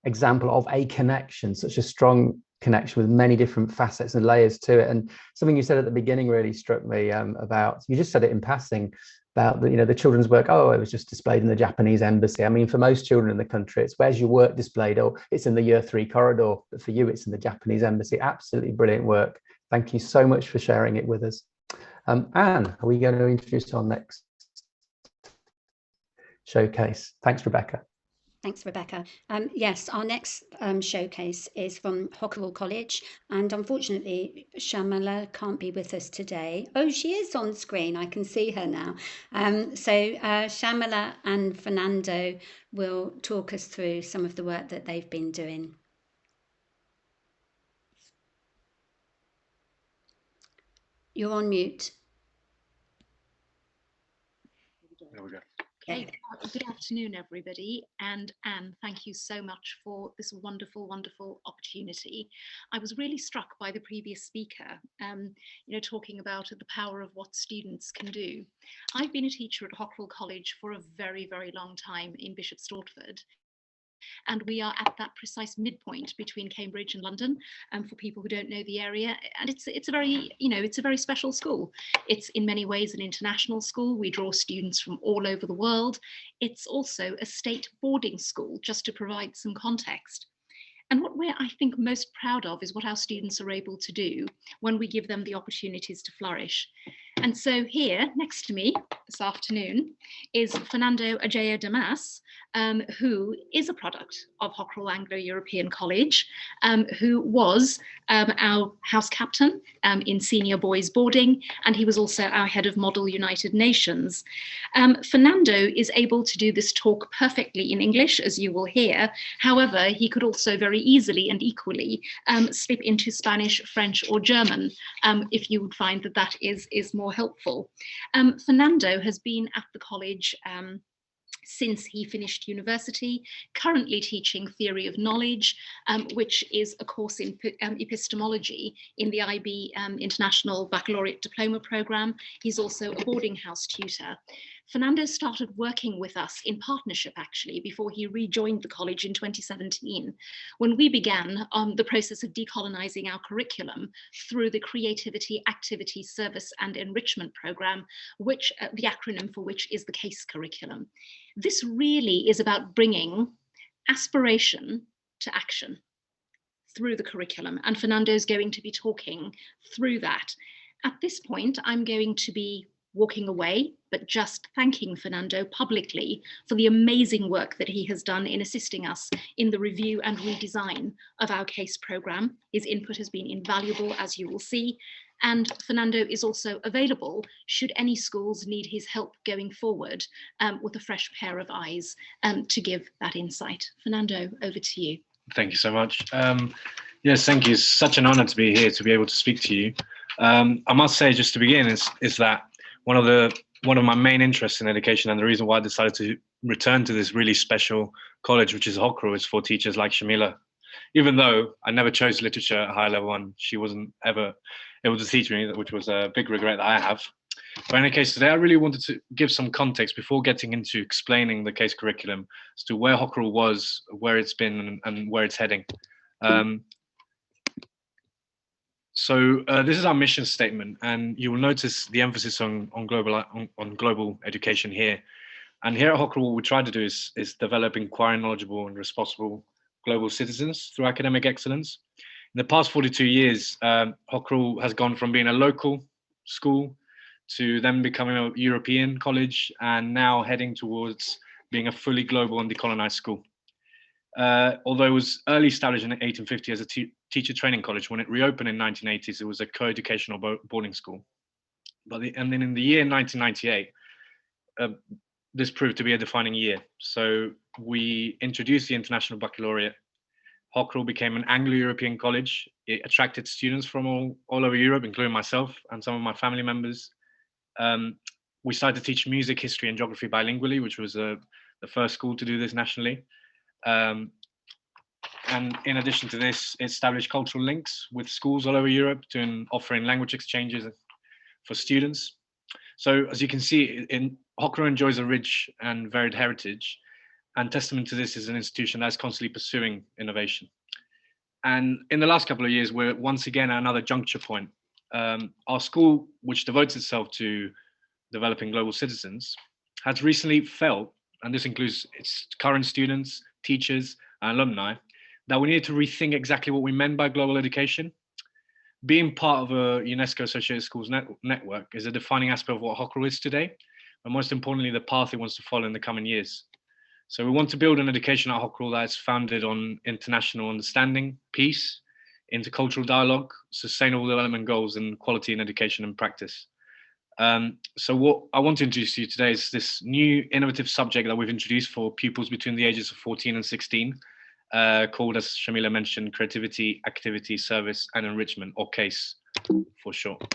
example of a connection, such a strong connection with many different facets and layers to it. And something you said at the beginning really struck me about, you just said it in passing, about the children's work. Oh, it was just displayed in the Japanese embassy. I mean, for most children in the country, it's where's your work displayed? Oh, it's in the year 3 corridor. But for you, it's in the Japanese embassy. Absolutely brilliant work. Thank you so much for sharing it with us. Anne, are we going to introduce our next showcase? Thanks, Rebecca. Thanks, Rebecca. Yes, our next showcase is from Hockerell College, and unfortunately, Shamala can't be with us today. Oh, she is on screen. I can see her now. So Shamala and Fernando will talk us through some of the work that they've been doing. You're on mute. There we go. Okay. Good afternoon, everybody. And Anne, thank you so much for this wonderful, wonderful opportunity. I was really struck by the previous speaker, talking about the power of what students can do. I've been a teacher at Hockerell College for a very, very long time in Bishop Stortford. And we are at that precise midpoint between Cambridge and London. For people who don't know the area, and it's a very special school. It's in many ways an international school. We draw students from all over the world. It's also a state boarding school, just to provide some context. And what we're, I think, most proud of is what our students are able to do when we give them the opportunities to flourish. And so here, next to me this afternoon, is Fernando Ajaya Damas, who is a product of Hockerell Anglo-European College, who was our house captain in senior boys boarding, and he was also our head of Model United Nations. Fernando is able to do this talk perfectly in English, as you will hear. However, he could also very easily and equally slip into Spanish, French, or German, if you would find that that is more helpful. Fernando has been at the college since he finished university, currently teaching theory of knowledge, which is a course in epistemology in the IB International Baccalaureate Diploma Programme. He's also a boarding house tutor. Fernando started working with us in partnership, actually, before he rejoined the college in 2017, when we began the process of decolonizing our curriculum through the Creativity, Activity, Service and Enrichment Programme, which the acronym for which is the CASE curriculum. This really is about bringing aspiration to action through the curriculum, and Fernando is going to be talking through that. At this point, I'm going to be walking away, but just thanking Fernando publicly for the amazing work that he has done in assisting us in the review and redesign of our CASE programme. His input has been invaluable, as you will see, and Fernando is also available should any schools need his help going forward with a fresh pair of eyes to give that insight. Fernando, over to you. Thank you so much. Yes, thank you. It's such an honor to be here, to be able to speak to you. I must say, just to begin, is that one of my main interests in education, and the reason why I decided to return to this really special college, which is Hockerell, is for teachers like Shamila. Even though I never chose literature at high level and she wasn't ever able to teach me, which was a big regret that I have. But in any case, today I really wanted to give some context before getting into explaining the CASE curriculum as to where Hockerell was, where it's been, and where it's heading. So this is our mission statement, and you will notice the emphasis on global education here. And here at Hockerell, what we try to do is develop inquiring, knowledgeable, and responsible global citizens through academic excellence. In the past 42 years, Hockerell has gone from being a local school to then becoming a European college, and now heading towards being a fully global and decolonized school. Although it was early established in 1850 as a teacher training college, when it reopened in 1980s, it was a co-educational boarding school. And then in the year 1998, this proved to be a defining year. So we introduced the International Baccalaureate. Hockerell became an Anglo-European college. It attracted students from all over Europe, including myself and some of my family members. We started to teach music, history, and geography bilingually, which was the first school to do this nationally. And in addition to this, it established cultural links with schools all over Europe, offering language exchanges for students. So as you can see, Hockerell enjoys a rich and varied heritage, And testament to this is an institution that's constantly pursuing innovation. And in the last couple of years, we're once again at another juncture point. Our school, which devotes itself to developing global citizens, has recently felt, and this includes its current students, teachers, and alumni, that we needed to rethink exactly what we meant by global education. Being part of a UNESCO Associated Schools network is a defining aspect of what Hockerel is today, and most importantly, the path it wants to follow in the coming years. So we want to build an education at Hockerel that is founded on international understanding, peace, intercultural dialogue, sustainable development goals, and quality in education and practice. So what I want to introduce to you today is this new innovative subject that we've introduced for pupils between the ages of 14 and 16, called, as Shamila mentioned, Creativity, Activity, Service and Enrichment, or CASE for short.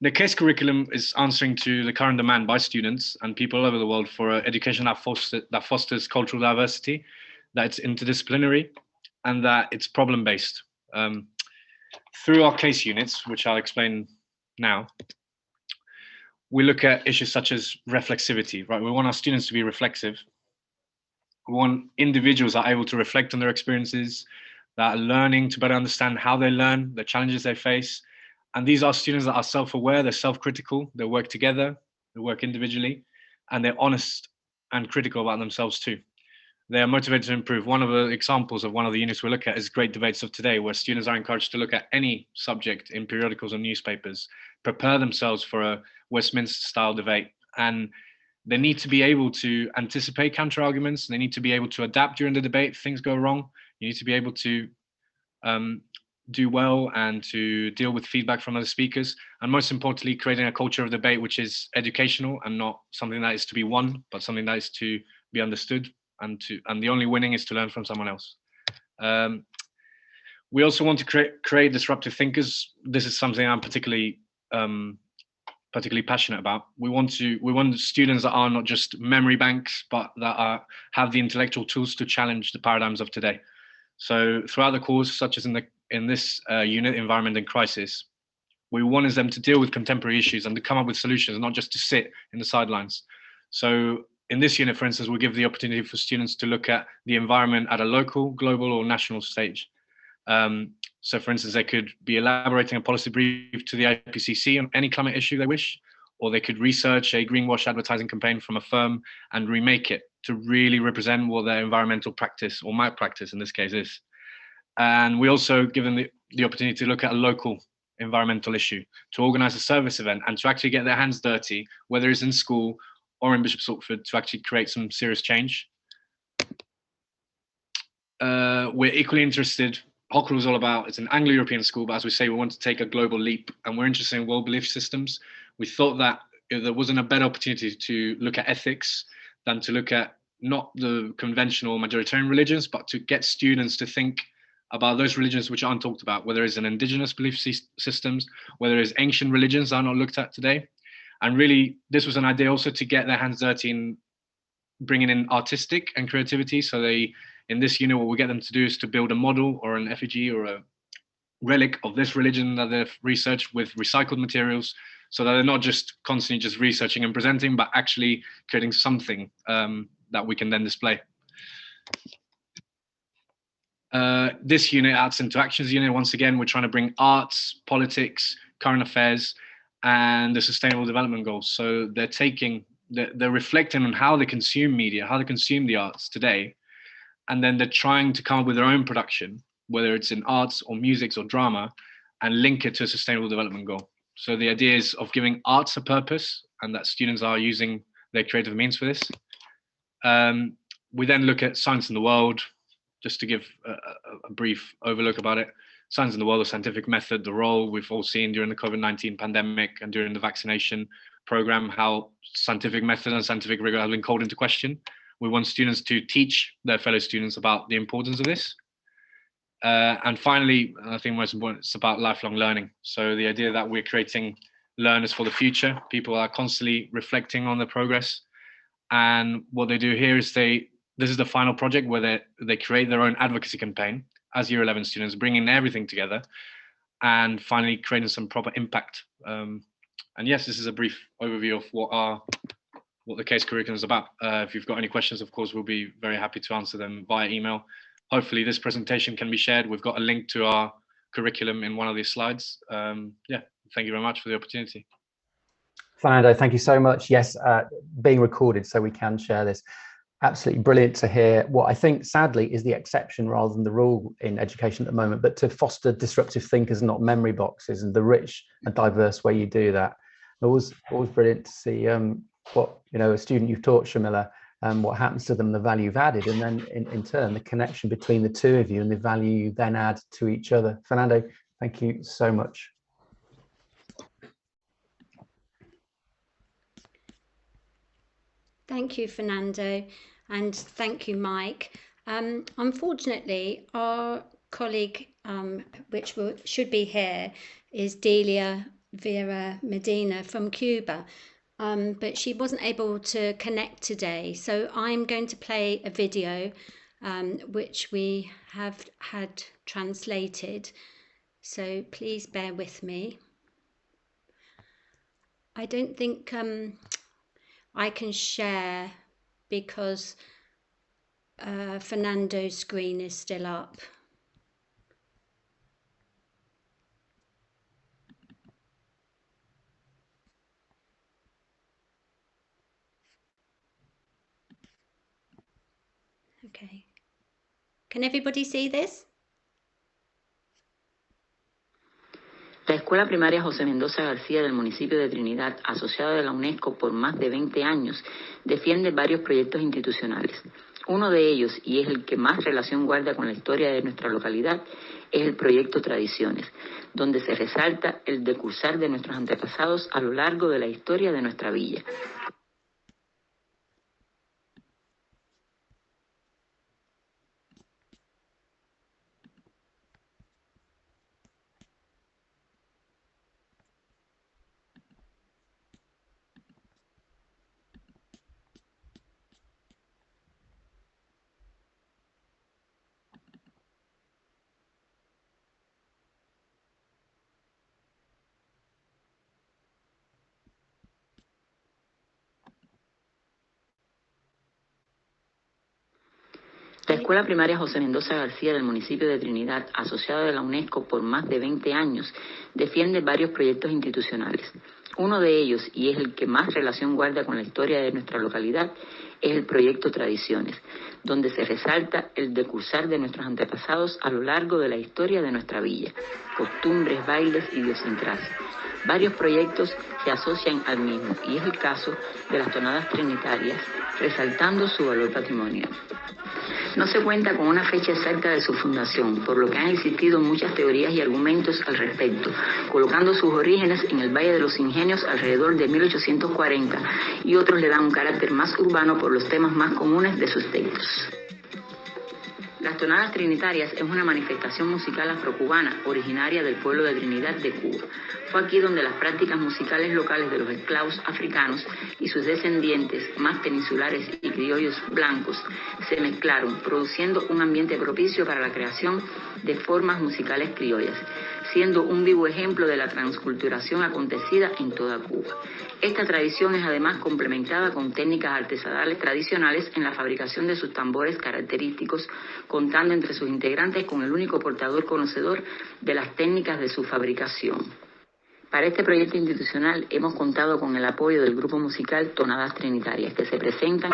The CASE curriculum is answering to the current demand by students and people all over the world for education that fosters cultural diversity, that it's interdisciplinary, and that it's problem-based. Through our CASE units, which I'll explain now, we look at issues such as reflexivity, right? We want our students to be reflexive. We want individuals that are able to reflect on their experiences, that are learning to better understand how they learn, the challenges they face. And these are students that are self-aware, they're self-critical, they work together, they work individually, and they're honest and critical about themselves too. They are motivated to improve. One of the examples of one of the units we look at is Great Debates of Today, where students are encouraged to look at any subject in periodicals or newspapers, prepare themselves for a Westminster-style debate, and they need to be able to anticipate counter-arguments. They need to be able to adapt during the debate if things go wrong. You need to be able to do well and to deal with feedback from other speakers. And most importantly, creating a culture of debate which is educational and not something that is to be won, but something that is to be understood. And the only winning is to learn from someone else. We also want to create disruptive thinkers. This is something I'm particularly passionate about. We want students that are not just memory banks, but that have the intellectual tools to challenge the paradigms of today. So throughout the course, such as in this unit, Environment and Crisis, we want them to deal with contemporary issues and to come up with solutions, not just to sit in the sidelines. So in this unit, for instance, we'll give the opportunity for students to look at the environment at a local, global, or national stage. So for instance, they could be elaborating a policy brief to the IPCC on any climate issue they wish, or they could research a greenwash advertising campaign from a firm and remake it to really represent what their environmental practice, or malpractice in this case, is. And we also give them the opportunity to look at a local environmental issue, to organize a service event, and to actually get their hands dirty, whether it's in school or in Bishop Stortford, to actually create some serious change. We're equally interested. Hockerel is all about, it's an Anglo-European school, but as we say, we want to take a global leap, and we're interested in world belief systems. We thought that there wasn't a better opportunity to look at ethics than to look at not the conventional majoritarian religions, but to get students to think about those religions which aren't talked about, whether it's an indigenous belief systems, whether it's ancient religions that are not looked at today. And really, this was an idea also to get their hands dirty in bringing in artistic and creativity. So in this unit, what we get them to do is to build a model or an effigy or a relic of this religion that they've researched with recycled materials, so that they're not just constantly just researching and presenting, but actually creating something that we can then display. This unit, Arts and Interactions unit, once again, we're trying to bring arts, politics, current affairs, and the sustainable development goals. So they're reflecting on how they consume media, how they consume the arts today, and then they're trying to come up with their own production, whether it's in arts or music or drama, and link it to a sustainable development goal. So the idea is of giving arts a purpose, and that students are using their creative means for this. We then look at science in the world, just to give a brief overlook about it. Science in the world, the scientific method, the role we've all seen during the COVID-19 pandemic and during the vaccination program, how scientific method and scientific rigor have been called into question. We want students to teach their fellow students about the importance of this. And finally, I think most important, it's about lifelong learning. So the idea that we're creating learners for the future, people are constantly reflecting on the progress. And what they do here is this is the final project where they create their own advocacy campaign as Year 11 students, bringing everything together and finally creating some proper impact. And yes, this is a brief overview of what our what the case curriculum is about. If you've got any questions, of course, we'll be very happy to answer them via email. Hopefully this presentation can be shared. We've got a link to our curriculum in one of these slides. Yeah, thank you very much for the opportunity. Fernando, thank you so much. Yes, being recorded so we can share this. Absolutely brilliant to hear what I think, sadly, is the exception rather than the rule in education at the moment, but to foster disruptive thinkers, not memory boxes, and the rich and diverse way you do that. Always brilliant to see what, you know, a student you've taught, Shamila, what happens to them, the value you've added, and then in turn, the connection between the two of you and the value you then add to each other. Fernando, thank you so much. Thank you, Fernando, and thank you, Mike. Unfortunately, our colleague, which should be here, is Delia Vera Medina from Cuba, but she wasn't able to connect today. So I'm going to play a video which we have had translated. So please bear with me. I don't think I can share because Fernando's screen is still up. Okay. Can everybody see this? La Escuela Primaria José Mendoza García del municipio de Trinidad, asociada a la UNESCO por más de 20 años, defiende varios proyectos institucionales. Uno de ellos, y es el que más relación guarda con la historia de nuestra localidad, es el proyecto Tradiciones, donde se resalta el decursar de nuestros antepasados a lo largo de la historia de nuestra villa. La Escuela Primaria José Mendoza García del municipio de Trinidad, asociada a la UNESCO por más de 20 años, defiende varios proyectos institucionales. Uno de ellos, y es el que más relación guarda con la historia de nuestra localidad, es el proyecto Tradiciones, donde se resalta el decursar de nuestros antepasados a lo largo de la historia de nuestra villa, costumbres, bailes, idiosincrasia. Varios proyectos se asocian al mismo, y es el caso de las tonadas trinitarias, resaltando su valor patrimonial. No se cuenta con una fecha exacta de su fundación, por lo que han existido muchas teorías y argumentos al respecto, colocando sus orígenes en el Valle de los Ingenios alrededor de 1840, y otros le dan un carácter más urbano por los temas más comunes de sus textos. Las tonadas trinitarias es una manifestación musical afrocubana originaria del pueblo de Trinidad de Cuba. Fue aquí donde las prácticas musicales locales de los esclavos africanos y sus descendientes, más peninsulares y criollos blancos, se mezclaron, produciendo un ambiente propicio para la creación de formas musicales criollas, siendo un vivo ejemplo de la transculturación acontecida en toda Cuba. Esta tradición es además complementada con técnicas artesanales tradicionales en la fabricación de sus tambores característicos, contando entre sus integrantes con el único portador conocedor de las técnicas de su fabricación. Para este proyecto institucional hemos contado con el apoyo del grupo musical Tonadas Trinitarias, que se presentan...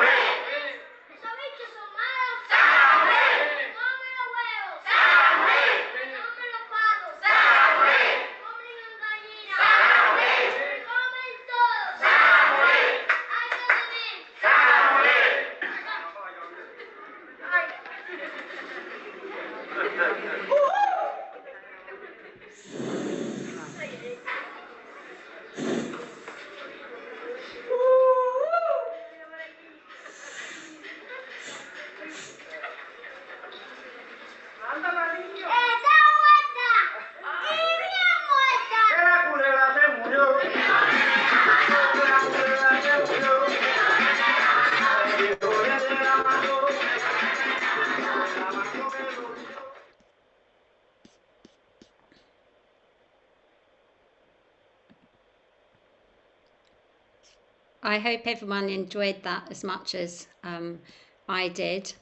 I hope everyone enjoyed that as much as I did.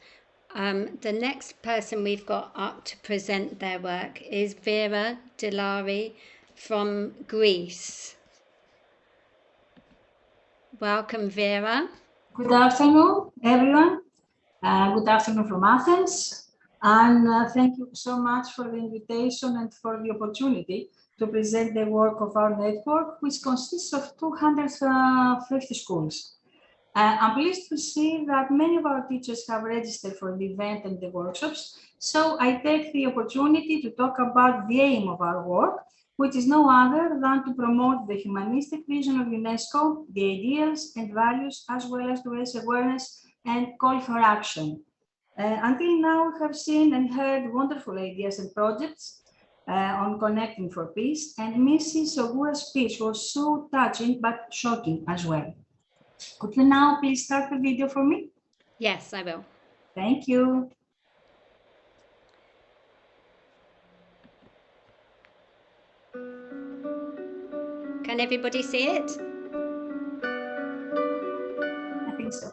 The next person we've got up to present their work is Vera Dilari from Greece. Welcome, Vera. Good afternoon, everyone. Good afternoon from Athens. And thank you so much for the invitation and for the opportunity to present the work of our network, which consists of 250 schools. I'm pleased to see that many of our teachers have registered for the event and the workshops. So I take the opportunity to talk about the aim of our work, which is no other than to promote the humanistic vision of UNESCO, the ideals and values, as well as to raise awareness and call for action. Until now, we have seen and heard wonderful ideas and projects on connecting for peace, and Mrs. Ogura's speech was so touching but shocking as well. Could you now please start the video for me? Yes, I will. Thank you. Can everybody see it? I think so.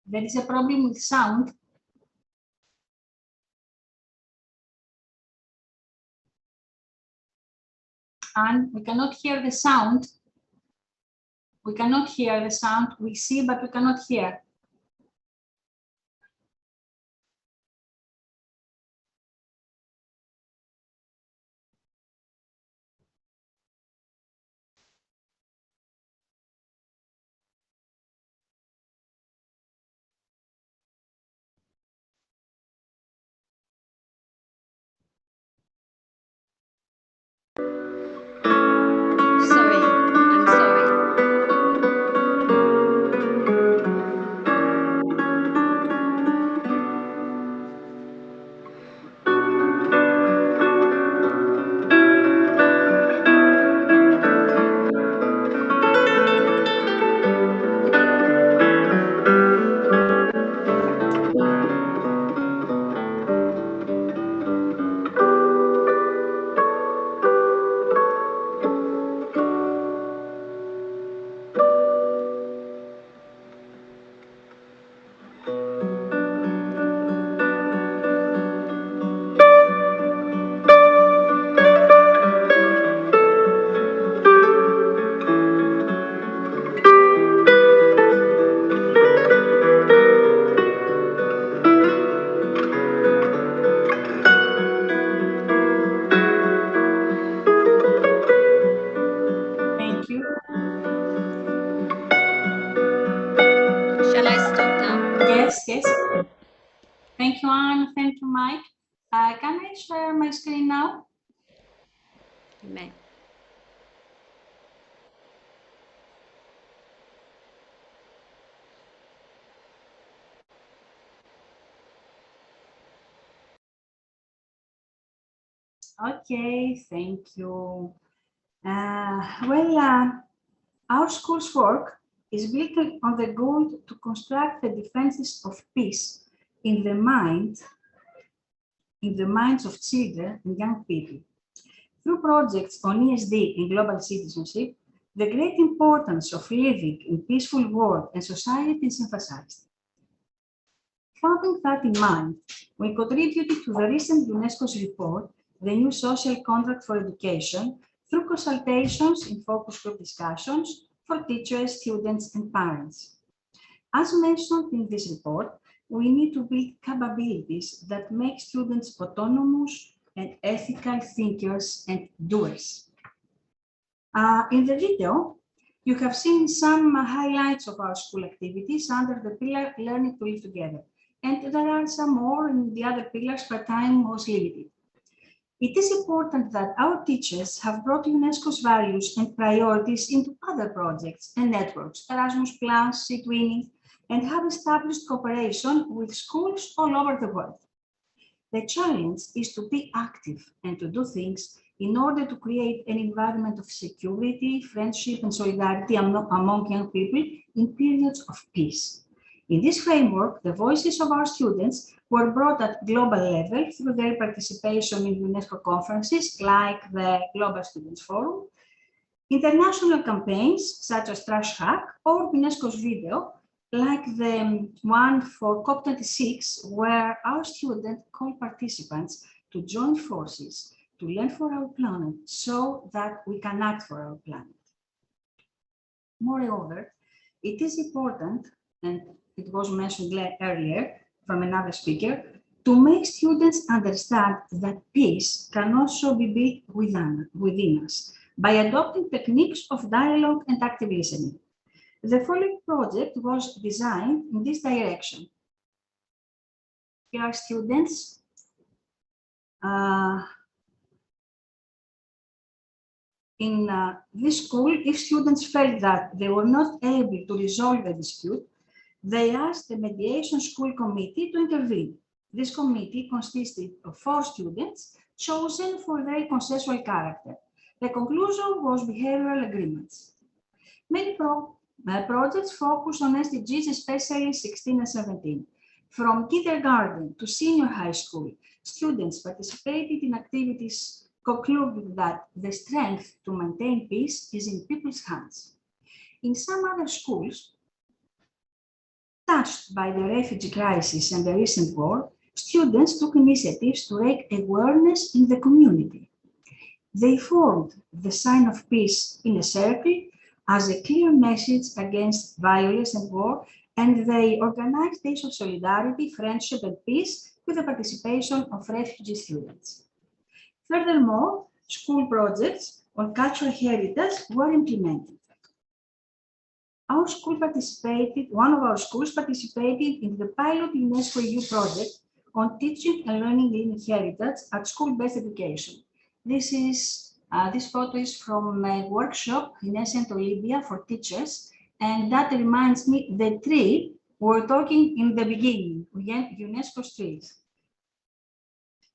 There is a problem with sound. And we cannot hear the sound. We cannot hear the sound. We see, but we cannot hear. Sorry, I'm sorry. Thank you. Shall I stop now? Yes, yes. Thank you, Anne. Thank you, Mike. Can I share my screen now? You may. Okay, thank you. Our school's work is built on the goal to construct the defenses of peace in the minds of children and young people. Through projects on ESD and global citizenship, the great importance of living in a peaceful world and society is emphasized. Having that in mind, we contributed to the recent UNESCO's report, The New Social Contract for Education, through consultations and focus group discussions for teachers, students, and parents. As mentioned in this report, we need to build capabilities that make students autonomous and ethical thinkers and doers. In the video, you have seen some highlights of our school activities under the pillar Learning to Live Together. And there are some more in the other pillars, but time was limited. It is important that our teachers have brought UNESCO's values and priorities into other projects and networks, Erasmus+, C20, and have established cooperation with schools all over the world. The challenge is to be active and to do things in order to create an environment of security, friendship, and solidarity among young people in periods of peace. In this framework, the voices of our students were brought at global level through their participation in UNESCO conferences like the Global Students Forum, international campaigns such as Trash Hack, or UNESCO's video like the one for COP26, where our students call participants to join forces to learn for our planet so that we can act for our planet. Moreover, it is important, and it was mentioned earlier from another speaker, to make students understand that peace can also be built within us by adopting techniques of dialogue and active listening. The following project was designed in this direction. Here are students in this school. If students felt that they were not able to resolve the dispute, they asked the mediation school committee to intervene. This committee consisted of 4 students chosen for their consensual character. The conclusion was behavioral agreements. Many projects focus on SDGs, especially 16 and 17. From kindergarten to senior high school, students participated in activities concluding that the strength to maintain peace is in people's hands. In some other schools, touched by the refugee crisis and the recent war, students took initiatives to raise awareness in the community. They formed the sign of peace in a circle as a clear message against violence and war, and they organized days of solidarity, friendship, and peace with the participation of refugee students. Furthermore, school projects on cultural heritage were implemented. One of our schools participated in the pilot UNESCO EU project on teaching and learning in heritage at school-based education. This photo is from a workshop in Ancient Libya for teachers, and that reminds me the tree we're talking in the beginning, UNESCO's trees.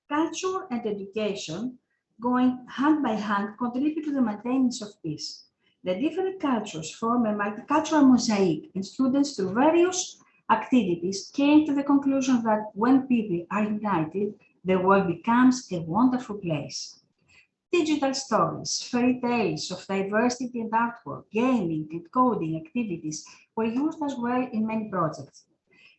Culture and education, going hand by hand, contribute to the maintenance of peace. The different cultures form a multicultural mosaic, and students through various activities came to the conclusion that when people are united, the world becomes a wonderful place. Digital stories, fairy tales of diversity and artwork, gaming and coding activities were used as well in many projects.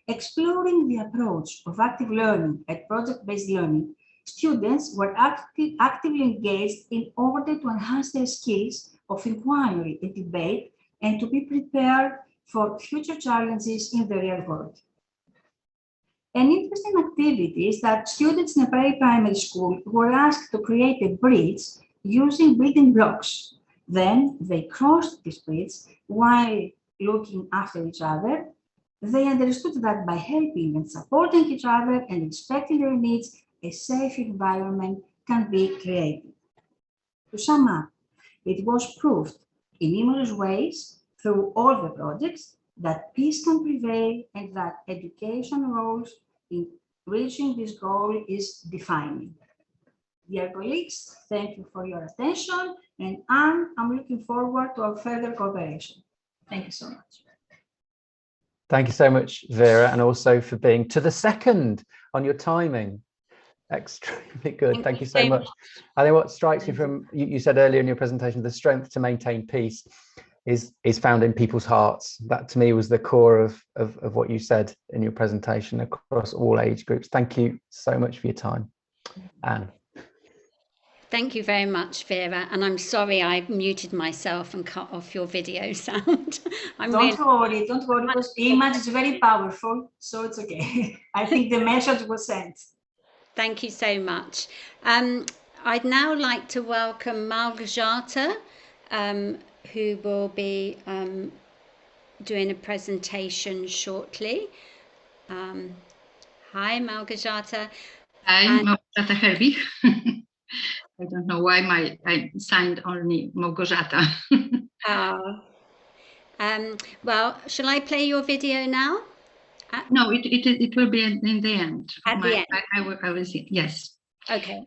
Exploring the approach of active learning and project-based learning, students were actively engaged in order to enhance their skills of inquiry and debate and to be prepared for future challenges in the real world. An interesting activity is that students in a primary school were asked to create a bridge using building blocks. Then they crossed this bridge while looking after each other. They understood that by helping and supporting each other and respecting their needs, a safe environment can be created. To sum up, it was proved in numerous ways through all the projects that peace can prevail and that education roles in reaching this goal is defining. Dear colleagues, thank you for your attention, and I'm looking forward to our further cooperation. Thank you so much. Thank you so much, Vera, and also for being to the second on your timing. Extremely good. Thank you so much. I think what strikes me from you said earlier in your presentation, the strength to maintain peace is found in people's hearts. That to me was the core of what you said in your presentation across all age groups. Thank you so much for your time. Anne. Thank you very much, Vera. And I'm sorry I muted myself and cut off your video sound. Don't worry, because the image is very powerful, so it's okay. I think the message was sent. Thank you so much. I'd now like to welcome Małgorzata, who will be doing a presentation shortly. Hi, Małgorzata. Hi, Małgorzata Herbi. I don't know why I signed only Małgorzata. Well, shall I play your video now? No, it will be in the end. At the end. I will see. Yes. Okay.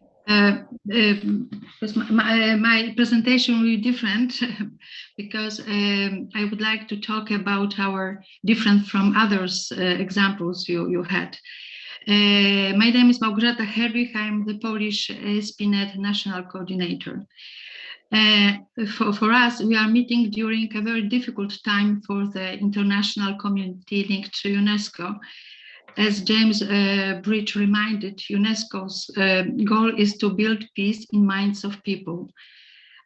Because my presentation will be different because I would like to talk about our different from others examples you had. My name is Małgorzata Herwig. I'm the Polish ASP.NET National Coordinator. For us, we are meeting during a very difficult time for the international community linked to UNESCO. As James Bridge reminded, UNESCO's goal is to build peace in minds of people.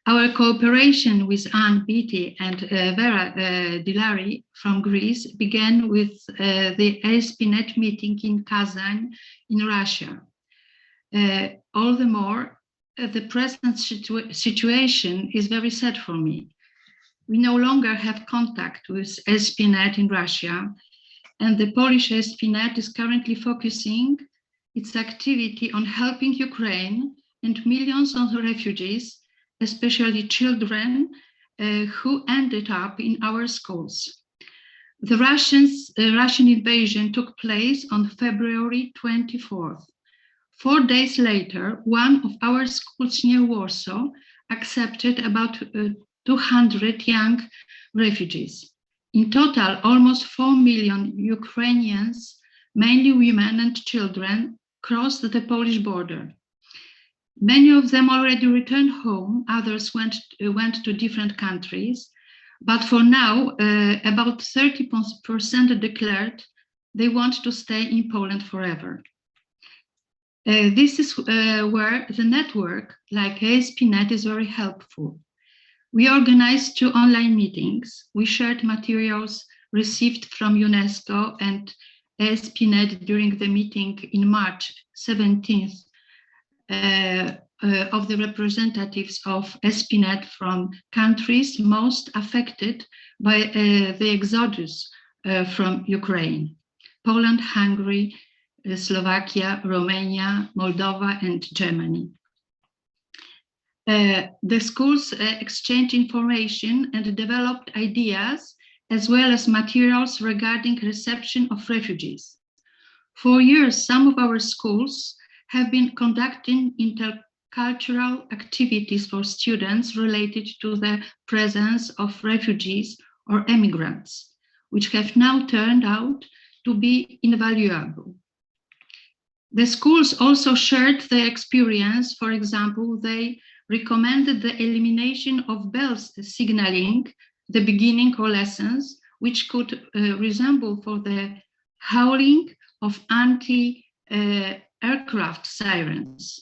Our cooperation with Anne Beatty and Vera Dilari from Greece began with the ASP.NET meeting in Kazan in Russia. All the more, the present situation is very sad for me. We no longer have contact with ASP.NET in Russia, and the Polish ASP.NET is currently focusing its activity on helping Ukraine and millions of refugees, especially children, who ended up in our schools. The Russian invasion took place on February 24th. 4 days later, one of our schools near Warsaw accepted about 200 young refugees. In total, almost 4 million Ukrainians, mainly women and children, crossed the Polish border. Many of them already returned home, others went to different countries, but for now, about 30% declared they want to stay in Poland forever. This is where the network, like ASP.NET, is very helpful. We organized 2 online meetings. We shared materials received from UNESCO and ASP.NET during the meeting in March 17th of the representatives of ASP.NET from countries most affected by the exodus from Ukraine: Poland, Hungary, Slovakia, Romania, Moldova, and Germany. The schools exchanged information and developed ideas as well as materials regarding reception of refugees. For years, some of our schools have been conducting intercultural activities for students related to the presence of refugees or immigrants, which have now turned out to be invaluable. The schools also shared their experience. For example, they recommended the elimination of bells signaling the beginning of lessons, which could resemble for the howling of anti-aircraft sirens.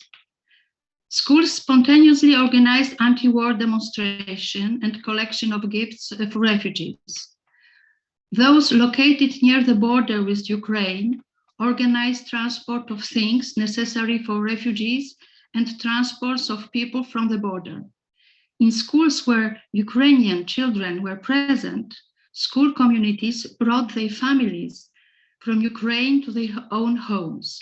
Schools spontaneously organized anti-war demonstration and collection of gifts for refugees. Those located near the border with Ukraine organized transport of things necessary for refugees and transports of people from the border. In schools where Ukrainian children were present, school communities brought their families from Ukraine to their own homes.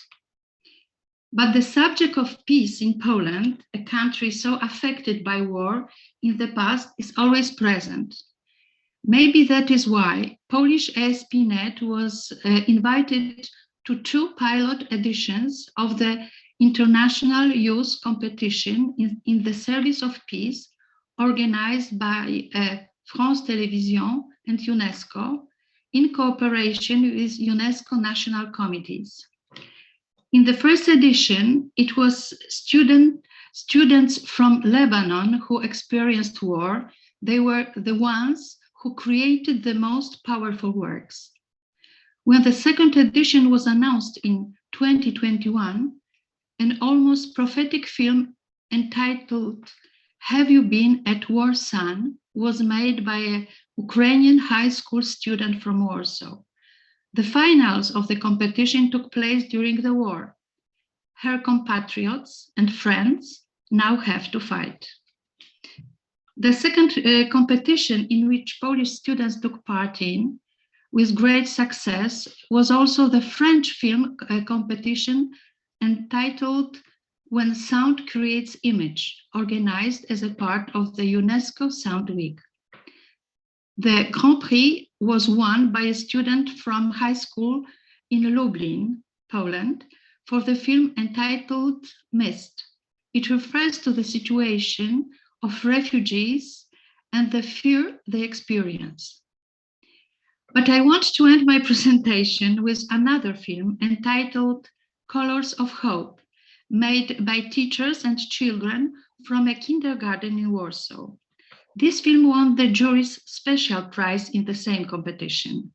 But the subject of peace in Poland, a country so affected by war in the past, is always present. Maybe that is why Polish ASP.NET was invited to 2 pilot editions of the International Youth Competition in the Service of Peace, organized by France Télévisions and UNESCO in cooperation with UNESCO national committees. In the first edition, it was students from Lebanon who experienced war. They were the ones who created the most powerful works. When the second edition was announced in 2021, an almost prophetic film entitled "Have You Been at War, Son?" was made by a Ukrainian high school student from Warsaw. The finals of the competition took place during the war. Her compatriots and friends now have to fight. The second competition in which Polish students took part in with great success was also the French film competition entitled When Sound Creates Image, organized as a part of the UNESCO Sound Week. The Grand Prix was won by a student from high school in Lublin, Poland, for the film entitled Mist. It refers to the situation of refugees and the fear they experience. But I want to end my presentation with another film entitled Colors of Hope, made by teachers and children from a kindergarten in Warsaw. This film won the jury's special prize in the same competition.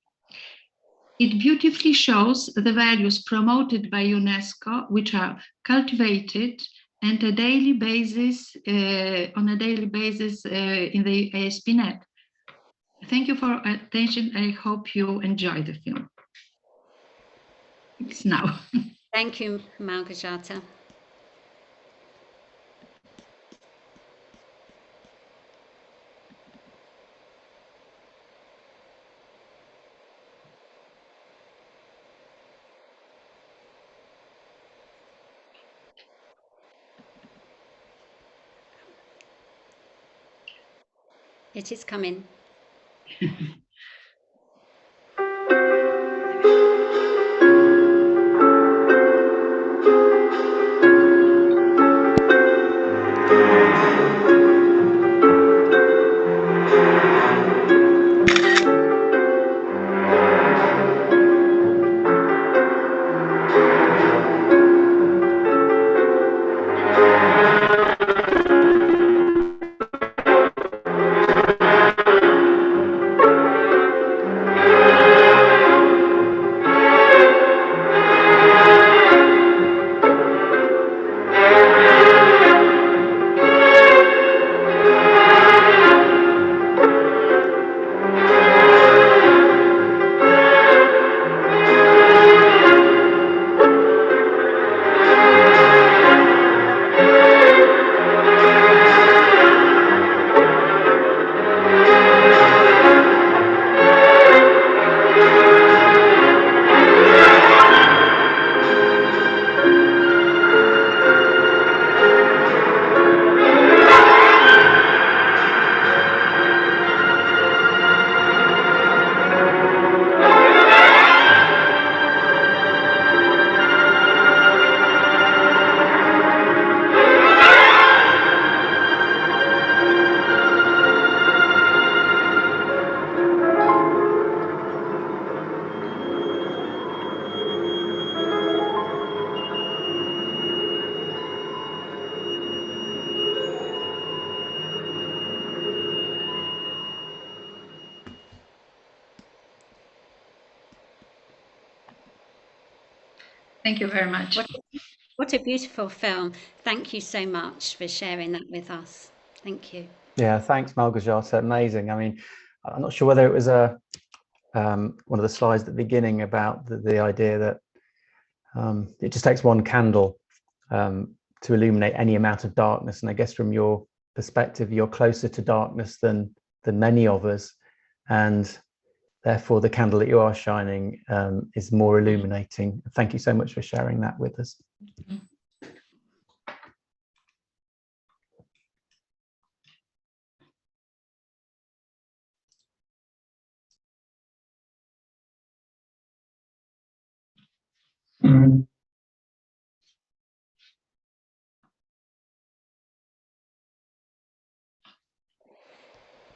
It beautifully shows the values promoted by UNESCO, which are cultivated and on a daily basis in the ASP.NET. Thank you for attention. I hope you enjoy the film. It's now. Thank you, Małgorzata. It is coming. Thank you very much. What a beautiful film. Thank you so much for sharing that with us. Thank you. Yeah, thanks, Małgorzata. Amazing. I mean, I'm not sure whether it was one of the slides at the beginning about the idea that it just takes one candle to illuminate any amount of darkness. And I guess from your perspective, you're closer to darkness than many of us. And therefore, the candle that you are shining is more illuminating. Thank you so much for sharing that with us.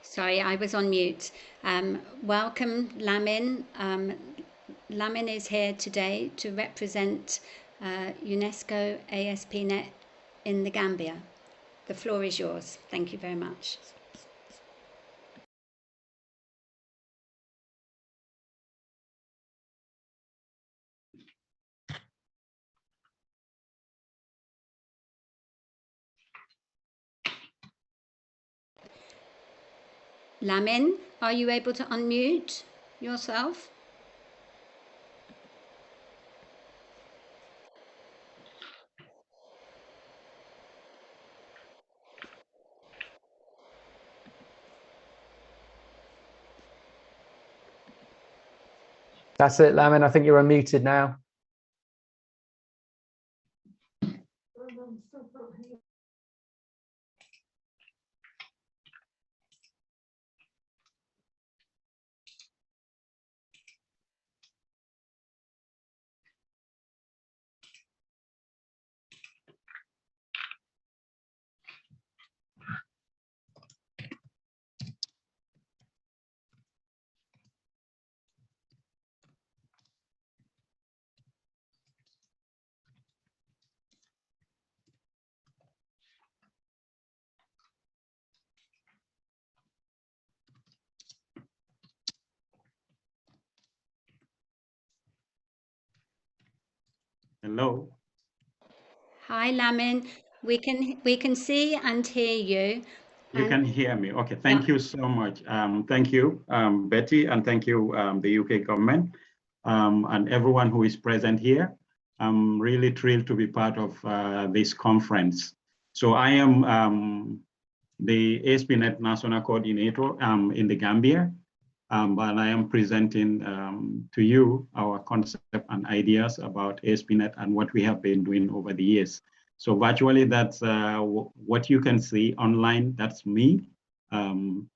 Sorry, I was on mute. Welcome, Lamin. Lamin is here today to represent UNESCO ASP.NET in the Gambia. The floor is yours. Thank you very much. Lamin, are you able to unmute yourself? That's it, Lamin. I think you're unmuted now. Hello. Hi, Lamin. We can see and hear you. You can hear me. Okay, thank you so much. Thank you, Betty, and thank you, the UK government, and everyone who is present here. I'm really thrilled to be part of this conference. So I am the ASP.NET National Coordinator in the Gambia, but I am presenting to you our concept and ideas about ASP.NET and what we have been doing over the years. So virtually, that's what you can see online. That's me. You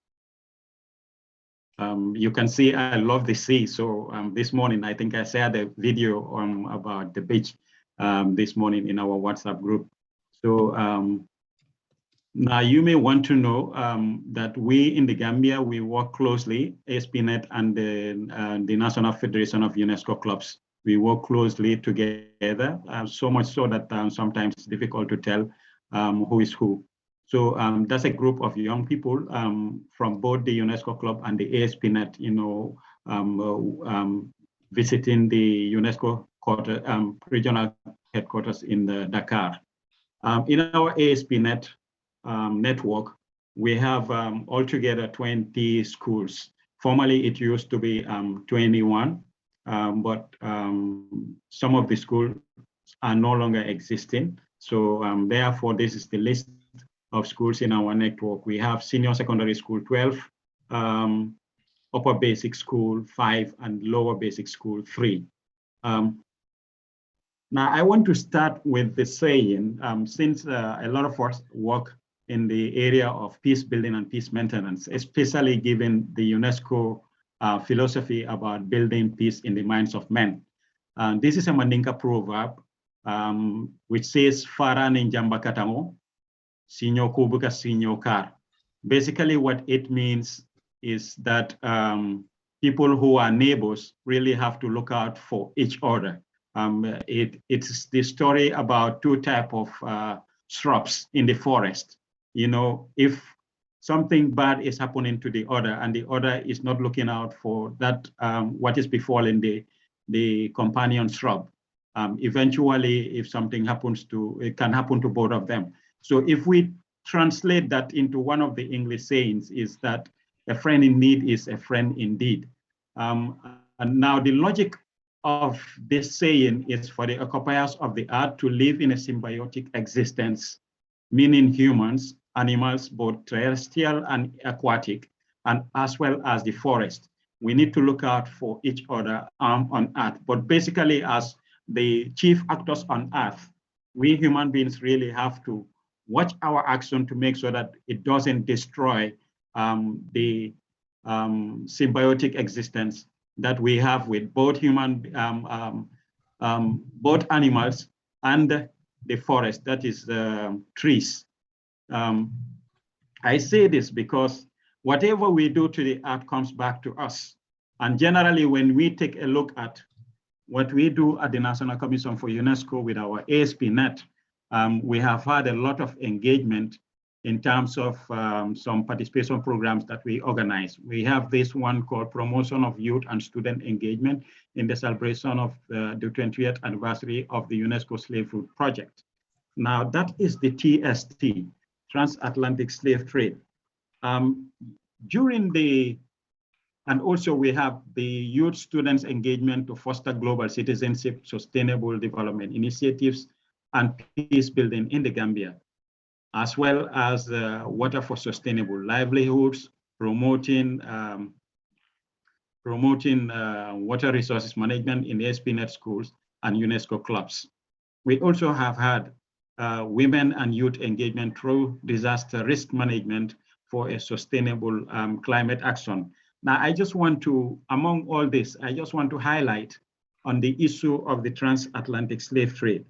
can see I love the sea. So this morning, I think I shared a video about the beach this morning in our WhatsApp group. So now you may want to know that we in the Gambia, we work closely, ASP.NET and the National Federation of UNESCO Clubs. We work closely together, so much so that sometimes it's difficult to tell who is who. So that's a group of young people from both the UNESCO Club and the ASP.NET, visiting the UNESCO regional headquarters in Dakar. In our ASP.NET network, we have altogether 20 schools. Formerly, it used to be 21. But some of the schools are no longer existing. So therefore, this is the list of schools in our network. We have senior secondary school 12, upper basic school 5, and lower basic school 3. Now, I want to start with the saying, since a lot of us work in the area of peace building and peace maintenance, especially given the UNESCO philosophy about building peace in the minds of men. This is a Mandinka proverb, which says, Fara ninjamba katamo, sinyo kubuka sinyo kar. Basically, what it means is that people who are neighbors really have to look out for each other. It's the story about two types of shrubs in the forest. If something bad is happening to the other and the other is not looking out for that, what is befalling the companion shrub, eventually if something happens it can happen to both of them. So if we translate that into one of the English sayings, is that a friend in need is a friend indeed. And now the logic of this saying is for the occupiers of the earth to live in a symbiotic existence, meaning humans, animals, both terrestrial and aquatic, and as well as the forest. We need to look out for each other on Earth. But basically, as the chief actors on Earth, we human beings really have to watch our action to make sure that it doesn't destroy the symbiotic existence that we have with both both animals and the forest, that is trees. I say this because whatever we do to the earth comes back to us. And generally, when we take a look at what we do at the National Commission for UNESCO with our ASP.NET, we have had a lot of engagement in terms of some participation programs that we organize. We have this one called Promotion of Youth and Student Engagement in the celebration of the 20th anniversary of the UNESCO Slave Route Project. Now, that is the TST, Transatlantic Slave Trade. And also we have the Youth Students Engagement to Foster Global Citizenship, Sustainable Development Initiatives, and Peace Building in the Gambia, as well as Water for Sustainable Livelihoods, promoting water resources management in ASP.NET schools and UNESCO clubs. We also have had women and youth engagement through disaster risk management for a sustainable climate action. Now, I just want to, among all this, I just want to highlight on the issue of the transatlantic slave trade,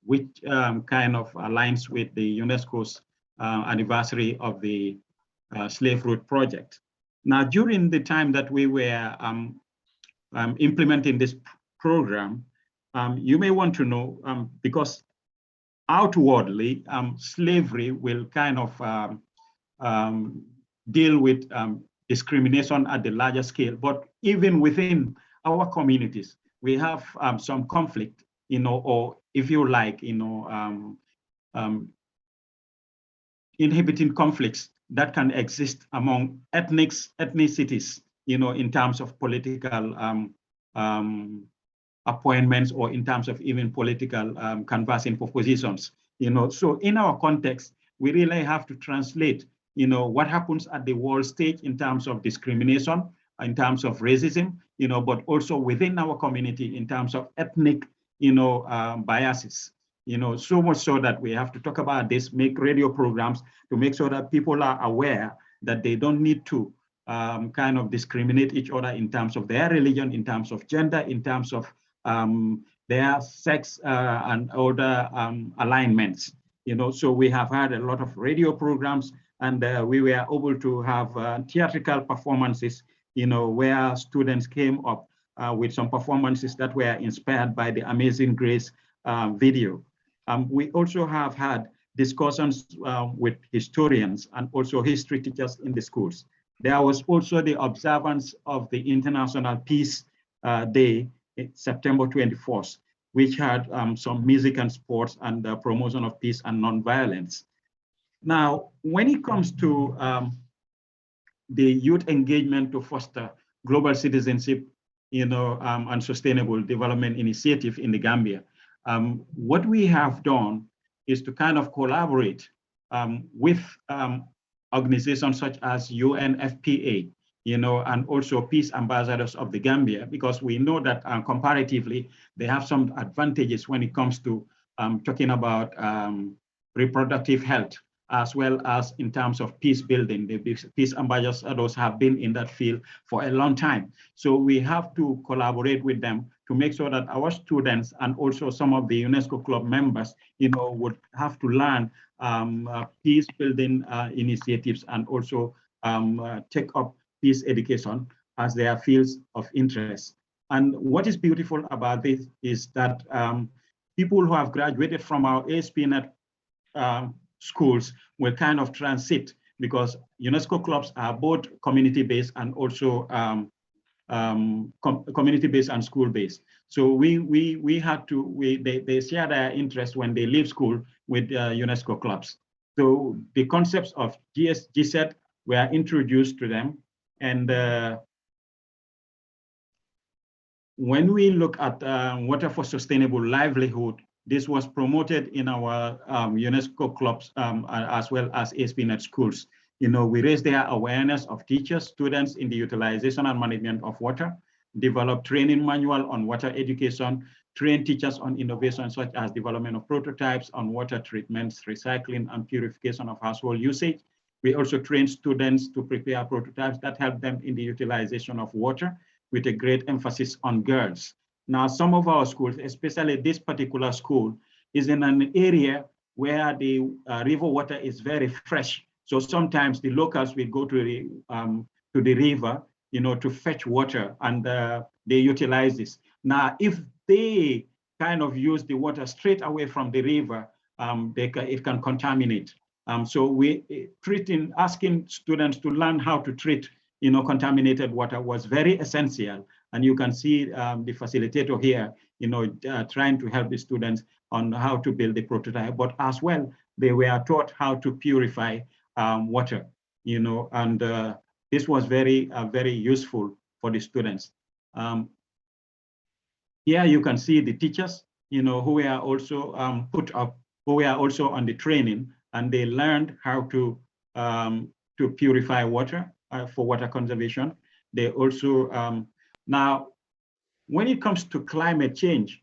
which kind of aligns with the UNESCO's anniversary of the Slave Route Project. Now, during the time that we were implementing this program, you may want to know, because outwardly, slavery will kind of deal with discrimination at the larger scale, but even within our communities, we have some conflict you know, or if you like, you know, inhibiting conflicts that can exist among ethnicities, you know, in terms of political appointments or in terms of even political canvassing for positions, you know. So in our context, we really have to translate, you know, what happens at the world stage in terms of discrimination, in terms of racism, you know, but also within our community in terms of ethnic, you know, biases, you know, so much so that we have to talk about this, make radio programs to make sure that people are aware that they don't need to kind of discriminate each other in terms of their religion, in terms of gender, in terms of their sex and other alignments, you know. So we have had a lot of radio programs, and we were able to have theatrical performances, you know, where students came up with some performances that were inspired by the Amazing Grace video. We also have had discussions with historians and also history teachers in the schools. There was also the observance of the International Peace Day, September 24th, which had some music and sports and the promotion of peace and nonviolence. Now, when it comes to the youth engagement to foster global citizenship, you know, and sustainable development initiative in the Gambia, what we have done is to kind of collaborate with organizations such as UNFPA, you know, and also peace ambassadors of the Gambia, because we know that comparatively, they have some advantages when it comes to talking about reproductive health, as well as in terms of peace building. The peace ambassadors have been in that field for a long time. So we have to collaborate with them to make sure that our students and also some of the UNESCO club members, you know, would have to learn peace building initiatives and also take up peace education as their fields of interest. And what is beautiful about this is that people who have graduated from our ASP.NET schools will kind of transit, because UNESCO clubs are both community-based and also community-based and school-based. So we had to, they share their interest when they leave school with UNESCO clubs. So the concepts of GSET were introduced to them. And when we look at water for sustainable livelihood, this was promoted in our UNESCO clubs as well as ASP.NET schools. You know, we raised their awareness of teachers, students in the utilization and management of water, developed training manual on water education, train teachers on innovations such as development of prototypes on water treatments, recycling, and purification of household usage. We also train students to prepare prototypes that help them in the utilization of water, with a great emphasis on girls. Now, some of our schools, especially this particular school, is in an area where the river water is very fresh. So sometimes the locals will go to the river, you know, to fetch water, and they utilize this. Now, if they kind of use the water straight away from the river, it can contaminate. So asking students to learn how to treat, you know, contaminated water was very essential. And you can see the facilitator here, you know, trying to help the students on how to build the prototype, but as well, they were taught how to purify water, you know, and this was very, very useful for the students. Here you can see the teachers, you know, who were also put up, who were also on the training, and they learned how to purify water for water conservation. They also, now, when it comes to climate change,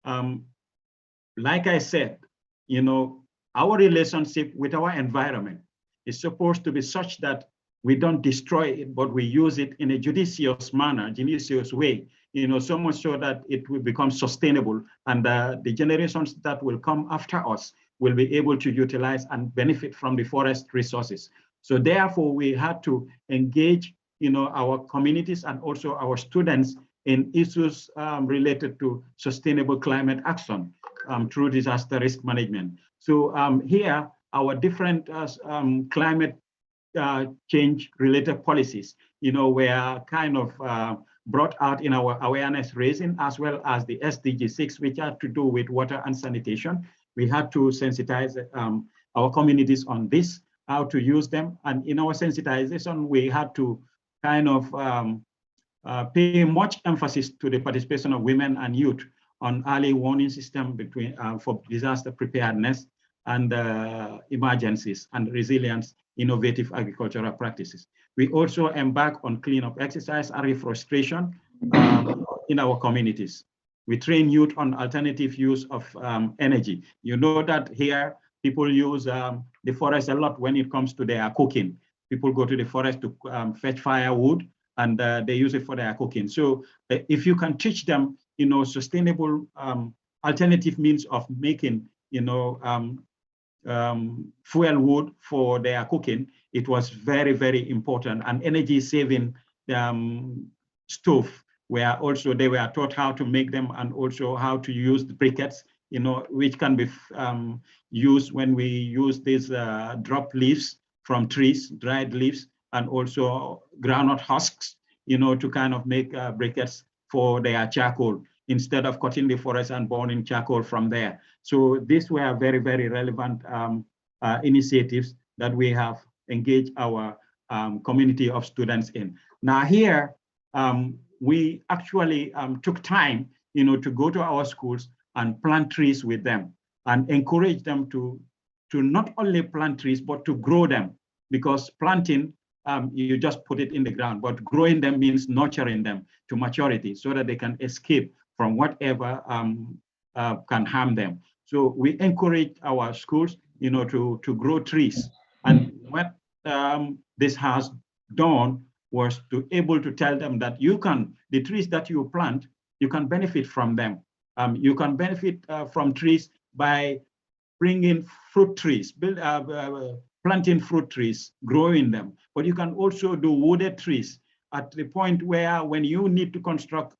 like I said, you know, our relationship with our environment is supposed to be such that we don't destroy it, but we use it in a judicious manner, judicious way, you know, so much so that it will become sustainable, and the generations that will come after us will be able to utilize and benefit from the forest resources. So therefore, we had to engage, you know, our communities and also our students in issues related to sustainable climate action through disaster risk management. So here, our different climate change related policies, you know, were kind of brought out in our awareness raising, as well as the SDG 6, which had to do with water and sanitation. We had to sensitize our communities on this, how to use them. And in our sensitization, we had to kind of pay much emphasis to the participation of women and youth on early warning system between for disaster preparedness and emergencies and resilience, innovative agricultural practices. We also embark on cleanup exercise and reforestation in our communities. We train youth on alternative use of energy. You know that here people use the forest a lot when it comes to their cooking. People go to the forest to fetch firewood, and they use it for their cooking. So if you can teach them, sustainable alternative means of making, fuel wood for their cooking, it was very, very important. And energy saving stove, where also they were taught how to make them and also how to use the briquettes, which can be used when we use these drop leaves from trees, dried leaves, and also groundnut husks, to kind of make briquettes for their charcoal, instead of cutting the forest and burning charcoal from there. So these were very, very relevant initiatives that we have engaged our community of students in. Now here, we actually took time, to go to our schools and plant trees with them and encourage them to not only plant trees, but to grow them, because planting, you just put it in the ground, but growing them means nurturing them to maturity so that they can escape from whatever can harm them. So we encourage our schools, to grow trees. And what this has done was to able to tell them that the trees that you plant, you can benefit from them. You can benefit from trees by bringing fruit trees, planting fruit trees, growing them. But you can also do wooded trees at the point where when you need to construct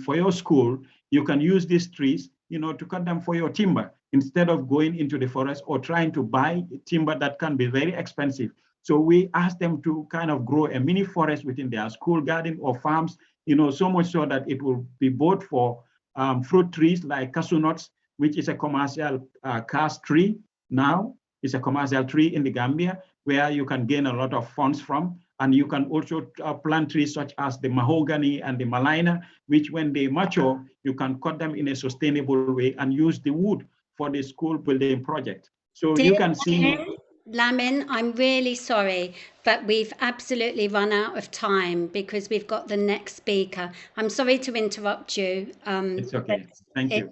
for your school, you can use these trees, to cut them for your timber, instead of going into the forest or trying to buy timber that can be very expensive. So we ask them to kind of grow a mini forest within their school garden or farms, so much so that it will be both for fruit trees like cashew nuts, which is a commercial cash tree now. It's a commercial tree in the Gambia where you can gain a lot of funds from. And you can also plant trees such as the mahogany and the malina, which when they mature, you can cut them in a sustainable way and use the wood for the school building project. So you can see. Lamin, I'm really sorry, but we've absolutely run out of time because we've got the next speaker. I'm sorry to interrupt you. It's okay. Thank you.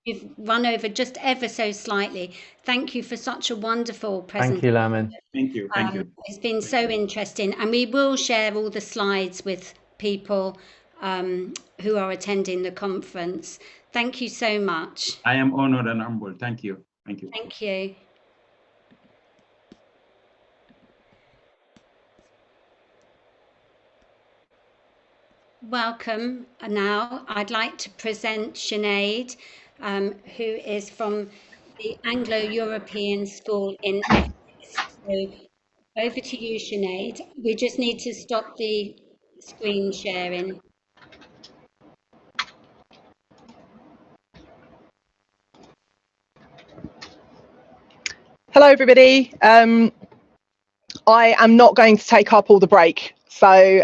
We've run over just ever so slightly. Thank you for such a wonderful presentation. Thank you, Lamin. Thank you. Thank you. It's been so interesting, and we will share all the slides with people who are attending the conference. Thank you so much. I am honored and humbled. Thank you. Thank you. Thank you. Welcome. Now I'd like to present Sinead, who is from the Anglo-European School in Essex. So over to you, Sinead. We just need to stop the screen sharing. Hello, everybody. I am not going to take up all the break. So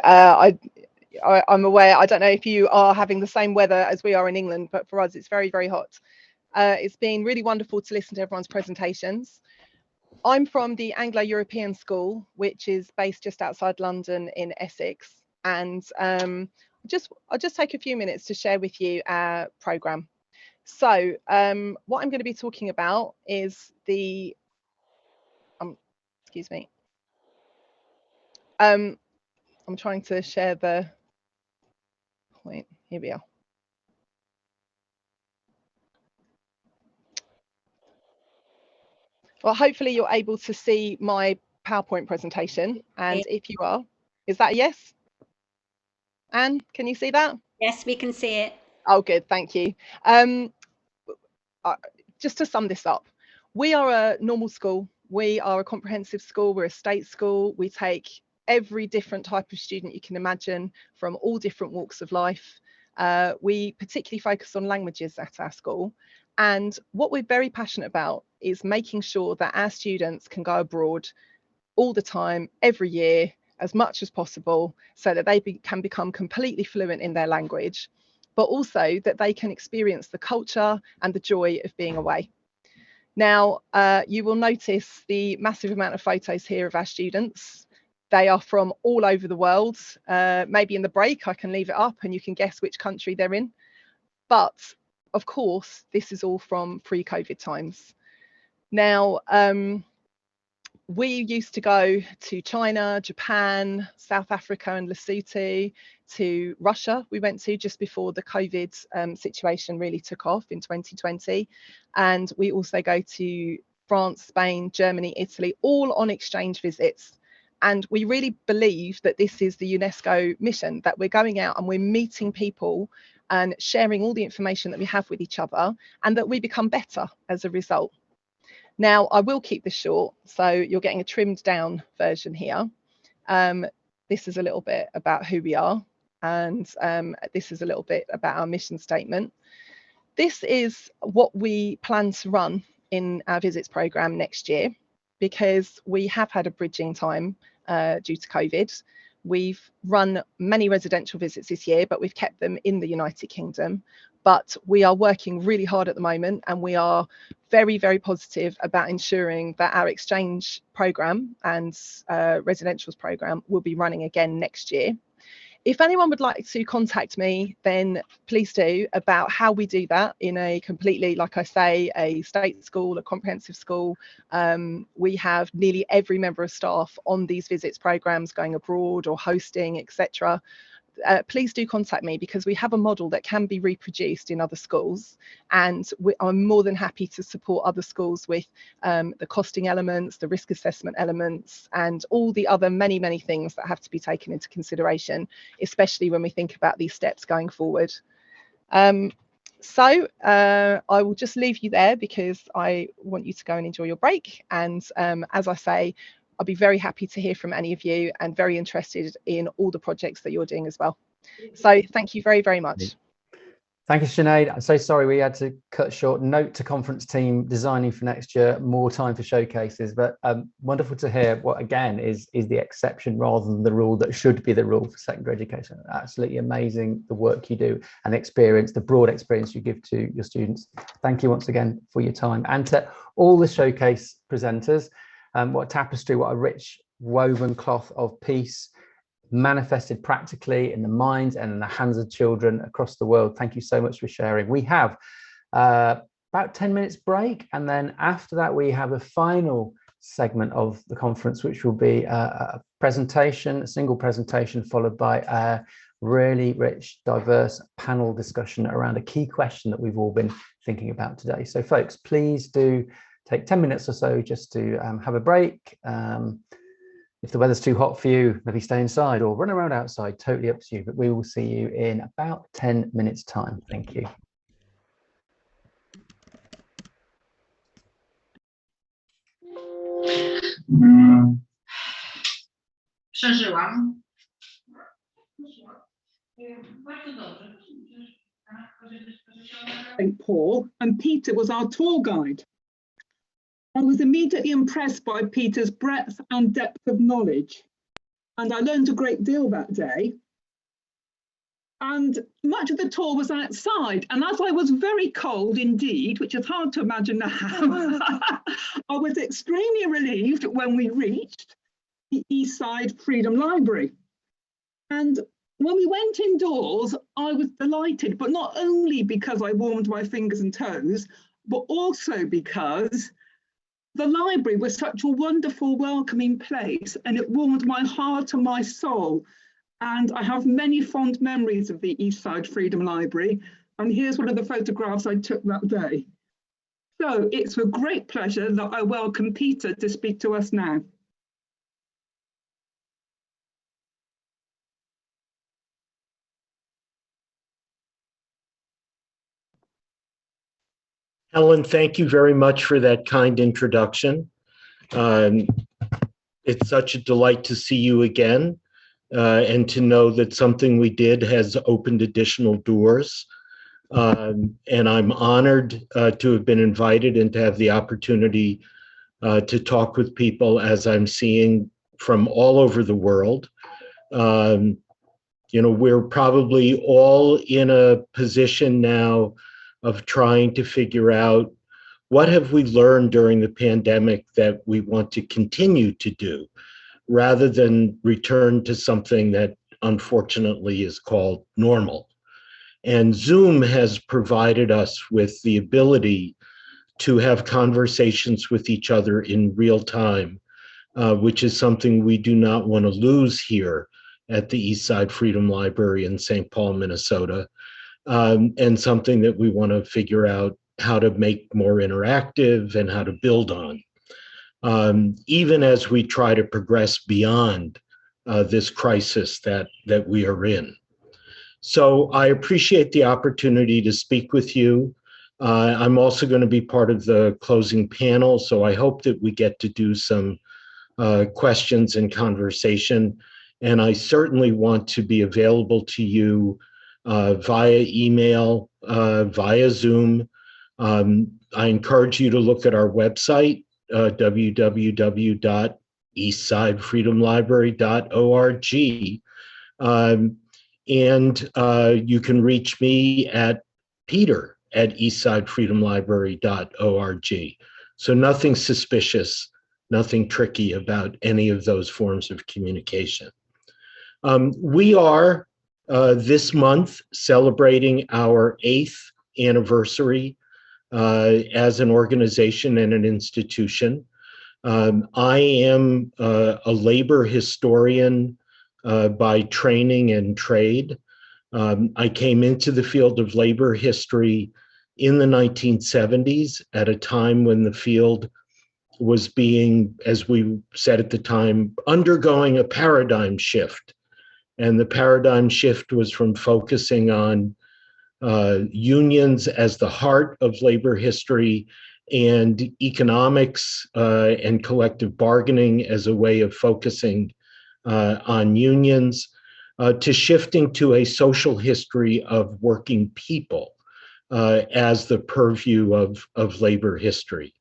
I'm aware, I don't know if you are having the same weather as we are in England, but for us, it's very, very hot. It's been really wonderful to listen to everyone's presentations. I'm from the Anglo-European School, which is based just outside London in Essex. And I'll just take a few minutes to share with you our programme. So what I'm going to be talking about is the, excuse me. I'm trying to share the point. Here we are. Well, hopefully you're able to see my PowerPoint presentation. And if you are, is that a yes? Anne, can you see that? Yes, we can see it. Oh, good. Thank you. Just to sum this up, we are a normal school. We are a comprehensive school. We're a state school. We take every different type of student you can imagine from all different walks of life. We particularly focus on languages at our school. And what we're very passionate about is making sure that our students can go abroad all the time, every year, as much as possible, so that they can become completely fluent in their language, but also that they can experience the culture and the joy of being away. Now, you will notice the massive amount of photos here of our students. They are from all over the world. Maybe in the break, I can leave it up and you can guess which country they're in. But of course, this is all from pre-COVID times. Now, we used to go to China, Japan, South Africa and Lesotho, to Russia we went to just before the COVID situation really took off in 2020. And we also go to France, Spain, Germany, Italy, all on exchange visits. And we really believe that this is the UNESCO mission, that we're going out and we're meeting people and sharing all the information that we have with each other, and that we become better as a result. Now, I will keep this short, so you're getting a trimmed down version here. This is a little bit about who we are, and this is a little bit about our mission statement. This is what we plan to run in our visits programme next year, because we have had a bridging time due to COVID. We've run many residential visits this year, but we've kept them in the United Kingdom. But we are working really hard at the moment, and we are very, very positive about ensuring that our exchange programme and residentials programme will be running again next year. If anyone would like to contact me, then please do, about how we do that in a completely, like I say, a state school, a comprehensive school. We have nearly every member of staff on these visits programmes going abroad or hosting, etc. Please do contact me, because we have a model that can be reproduced in other schools, and I'm more than happy to support other schools with the costing elements, the risk assessment elements, and all the other many things that have to be taken into consideration, especially when we think about these steps going forward. So I will just leave you there, because I want you to go and enjoy your break. And as I say, I'll be very happy to hear from any of you, and very interested in all the projects that you're doing as well. So thank you very, very much. Thank you, Sinead. I'm so sorry we had to cut short. Note to conference team designing for next year, more time for showcases, but wonderful to hear what again is the exception rather than the rule that should be the rule for secondary education. Absolutely amazing the work you do and experience, the broad experience you give to your students. Thank you once again for your time, and to all the showcase presenters. What a tapestry, what a rich woven cloth of peace manifested practically in the minds and in the hands of children across the world. Thank you so much for sharing. We have about 10 minutes break, and then after that we have a final segment of the conference, which will be a presentation, a single presentation, followed by a really rich, diverse panel discussion around a key question that we've all been thinking about today. So folks, please do take 10 minutes or so just to have a break. If the weather's too hot for you, maybe stay inside or run around outside, totally up to you. But we will see you in about 10 minutes time. Thank you. Przeżyłam. Paul, and Peter was our tour guide. I was immediately impressed by Peter's breadth and depth of knowledge, and I learned a great deal that day. And much of the tour was outside, and as I was very cold indeed, which is hard to imagine now, I was extremely relieved when we reached the Eastside Freedom Library. And when we went indoors, I was delighted, but not only because I warmed my fingers and toes, but also because the library was such a wonderful, welcoming place, and it warmed my heart and my soul. And I have many fond memories of the Eastside Freedom Library. And here's one of the photographs I took that day. So it's with great pleasure that I welcome Peter to speak to us now. Helen, thank you very much for that kind introduction. it's such a delight to see you again and to know that something we did has opened additional doors. And I'm honored to have been invited and to have the opportunity to talk with people as I'm seeing from all over the world. You know, we're probably all in a position now of trying to figure out what have we learned during the pandemic that we want to continue to do, rather than return to something that unfortunately is called normal. And Zoom has provided us with the ability to have conversations with each other in real time, which is something we do not want to lose here at the Eastside Freedom Library in St. Paul, Minnesota, and something that we want to figure out how to make more interactive and how to build on, even as we try to progress beyond this crisis that we are in. So I appreciate the opportunity to speak with you. I'm also going to be part of the closing panel, so I hope that we get to do some questions and conversation. And I certainly want to be available to you via email, via Zoom. I encourage you to look at our website, www.eastsidefreedomlibrary.org. And you can reach me at peter@eastsidefreedomlibrary.org. So nothing suspicious, nothing tricky about any of those forms of communication. We are this month celebrating our 8th anniversary as an organization and an institution. I am a labor historian by training and trade. I came into the field of labor history in the 1970s at a time when the field was being, as we said at the time, undergoing a paradigm shift. And the paradigm shift was from focusing on unions as the heart of labor history and economics and collective bargaining as a way of focusing on unions, to shifting to a social history of working people as the purview of labor history.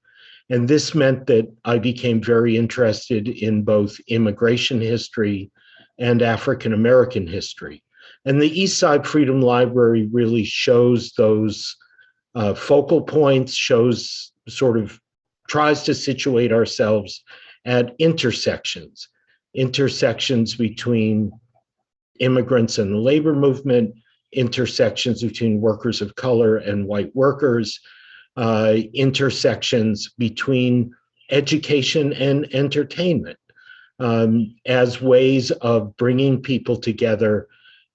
And this meant that I became very interested in both immigration history and African American history. And the Eastside Freedom Library really shows those focal points, shows tries to situate ourselves at intersections between immigrants and the labor movement, intersections between workers of color and white workers, intersections between education and entertainment, as ways of bringing people together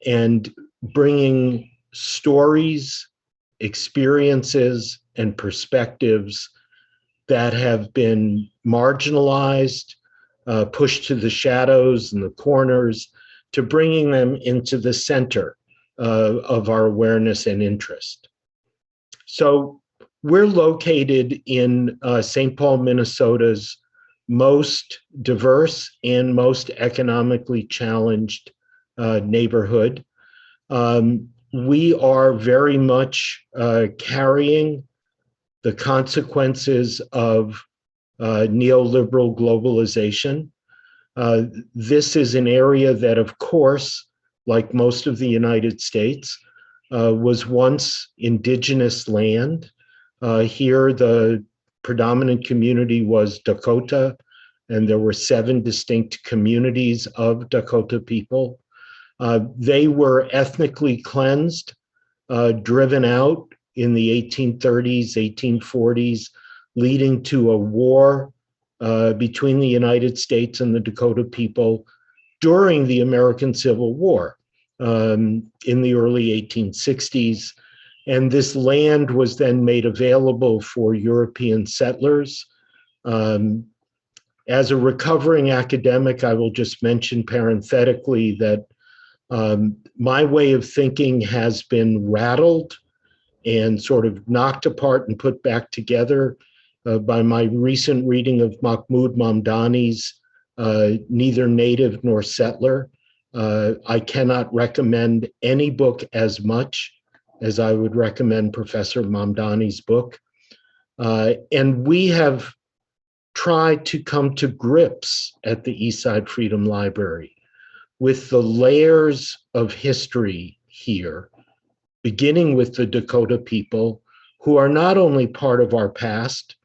and bringing stories, experiences, and perspectives that have been marginalized, pushed to the shadows and the corners, to bringing them into the center of our awareness and interest. So we're located in St. Paul, Minnesota's most diverse and most economically challenged neighborhood. We are very much carrying the consequences of neoliberal globalization. This is an area that, of course, like most of the United States, was once indigenous land. Here, the predominant community was Dakota, and there were 7 distinct communities of Dakota people. They were ethnically cleansed, driven out in the 1830s, 1840s, leading to a war between the United States and the Dakota people during the American Civil War in the early 1860s. And this land was then made available for European settlers. As a recovering academic, I will just mention parenthetically that my way of thinking has been rattled and sort of knocked apart and put back together by my recent reading of Mahmoud Mamdani's neither native nor settler. I cannot recommend any book as much as I would recommend Professor Mamdani's book. And we have tried to come to grips at the Eastside Freedom Library with the layers of history here, beginning with the Dakota people, who are not only part of our past,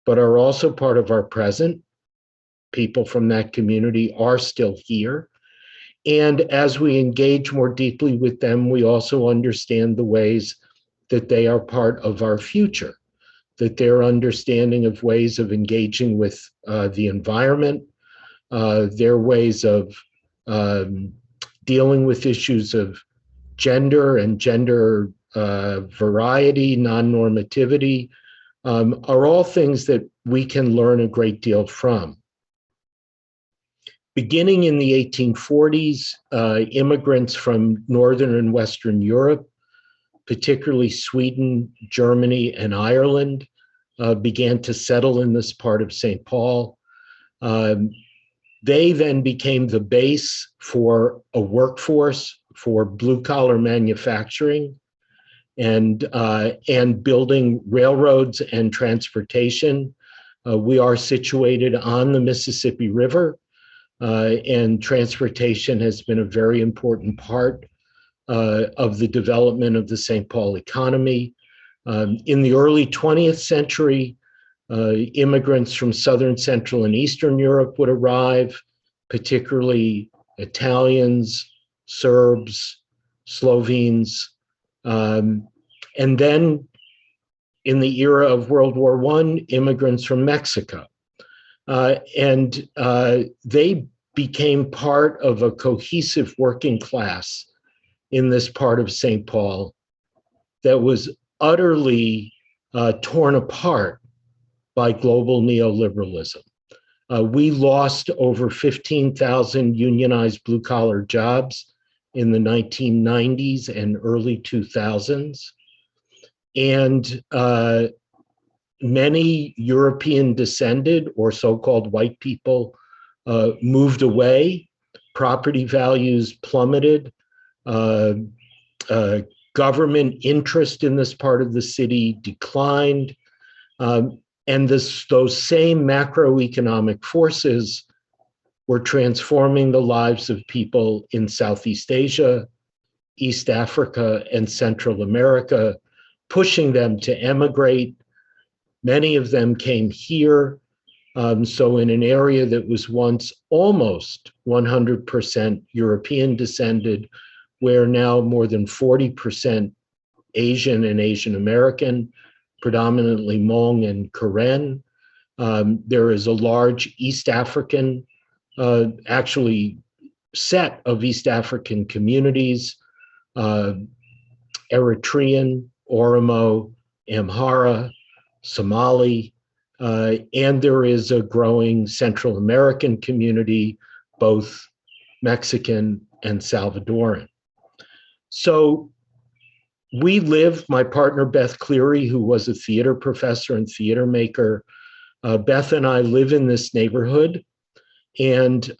but are also part of our present. People from that community are still here. And as we engage more deeply with them, we also understand the ways that they are part of our future, that their understanding of ways of engaging with the environment, their ways of dealing with issues of gender and gender variety, non-normativity, are all things that we can learn a great deal from. Beginning in the 1840s, immigrants from Northern and Western Europe, particularly Sweden, Germany, and Ireland, began to settle in this part of St. Paul. They then became the base for a workforce for blue-collar manufacturing and building railroads and transportation. We are situated on the Mississippi River, and transportation has been a very important part of the development of the St. Paul economy. In the early 20th century, immigrants from Southern, Central, and Eastern Europe would arrive, particularly Italians, Serbs, Slovenes, and then in the era of World War I, immigrants from Mexico. And they became part of a cohesive working class in this part of St. Paul that was utterly torn apart by global neoliberalism. We lost over 15,000 unionized blue-collar jobs in the 1990s and early 2000s. And many European descended or so-called white people moved away. Property values plummeted. Government interest in this part of the city declined. And those same macroeconomic forces were transforming the lives of people in Southeast Asia, East Africa, and Central America, pushing them to emigrate. Many of them came here. So in an area that was once almost 100% European descended, where now more than 40% Asian and Asian American, predominantly Hmong and Karen. There is a large East African, actually set of East African communities, Eritrean, Oromo, Amhara, Somali, and there is a growing Central American community, both Mexican and Salvadoran. So we live, my partner Beth Cleary, who was a theater professor and theater maker, Beth and I live in this neighborhood, and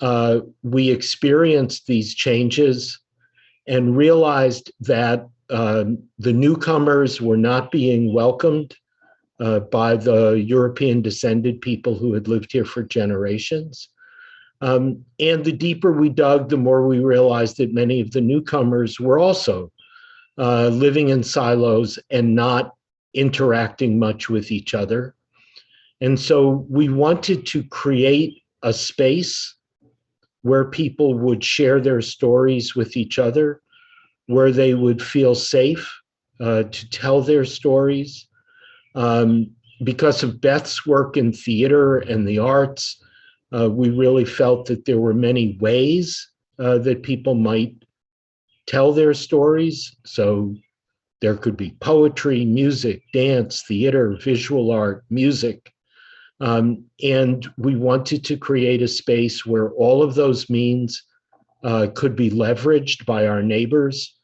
we experienced these changes and realized that the newcomers were not being welcomed by the European descended people who had lived here for generations. And the deeper we dug, the more we realized that many of the newcomers were also living in silos and not interacting much with each other. And so we wanted to create a space where people would share their stories with each other, where they would feel safe to tell their stories. Because of Beth's work in theater and the arts, we really felt that there were many ways that people might tell their stories. So there could be poetry, music, dance, theater, visual art, music. And we wanted to create a space where all of those means could be leveraged by our neighbors,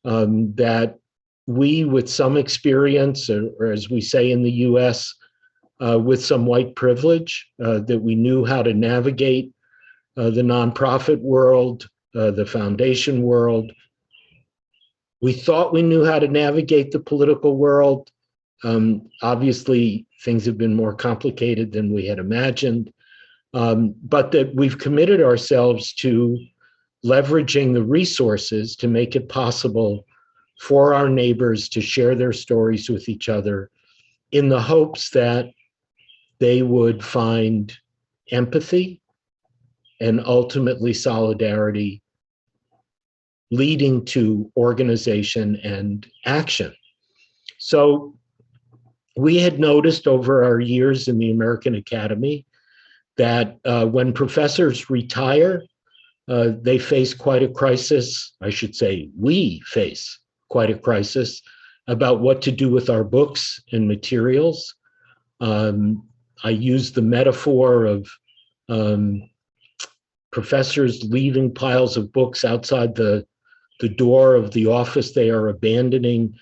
that we, with some experience, or as we say in the US, with some white privilege, that we knew how to navigate the nonprofit world, the foundation world. We thought we knew how to navigate the political world. Obviously, things have been more complicated than we had imagined, but that we've committed ourselves to leveraging the resources to make it possible for our neighbors to share their stories with each other in the hopes that they would find empathy and ultimately solidarity, leading to organization and action. So we had noticed over our years in the American Academy that when professors retire, they face quite a crisis. I should say, we face quite a crisis about what to do with our books and materials. I use the metaphor of professors leaving piles of books outside the door of the office they are abandoning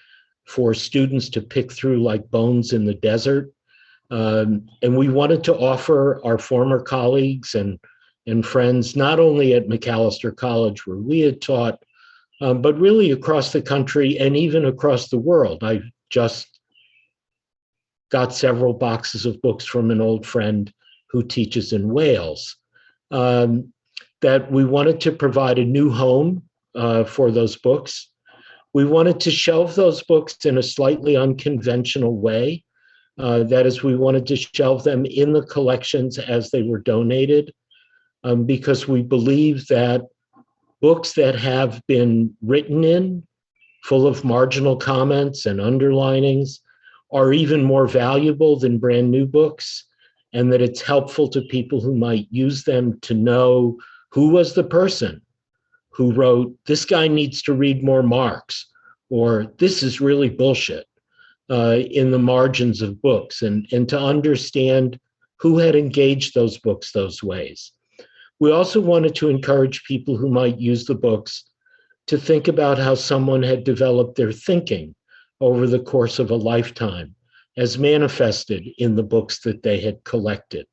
for students to pick through like bones in the desert. And we wanted to offer our former colleagues and friends, not only at Macalester College where we had taught, but really across the country and even across the world. I just got several boxes of books from an old friend who teaches in Wales, that we wanted to provide a new home for those books. We wanted to shelve those books in a slightly unconventional way. That is, we wanted to shelve them in the collections as they were donated, because we believe that books that have been written in, full of marginal comments and underlinings, are even more valuable than brand new books, and that it's helpful to people who might use them to know who was the person who wrote, "This guy needs to read more Marx," or "This is really bullshit," in the margins of books, and to understand who had engaged those books those ways. We also wanted to encourage people who might use the books to think about how someone had developed their thinking over the course of a lifetime, as manifested in the books that they had collected.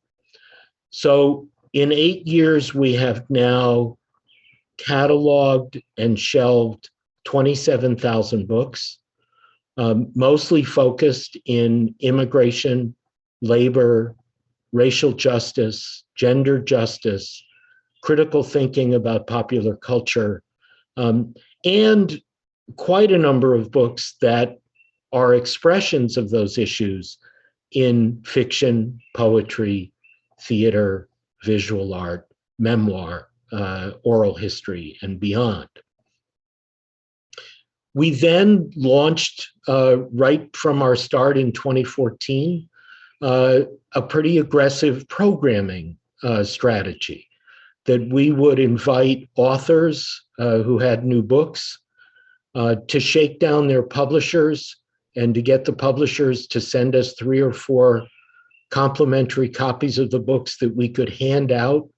So in 8 years, we have now cataloged and shelved 27,000 books, mostly focused in immigration, labor, racial justice, gender justice, critical thinking about popular culture, and quite a number of books that are expressions of those issues in fiction, poetry, theater, visual art, memoir, oral history, and beyond. We then launched, right from our start in 2014, a pretty aggressive programming strategy that we would invite authors who had new books to shake down their publishers and to get the publishers to send us 3 or 4 complimentary copies of the books that we could hand out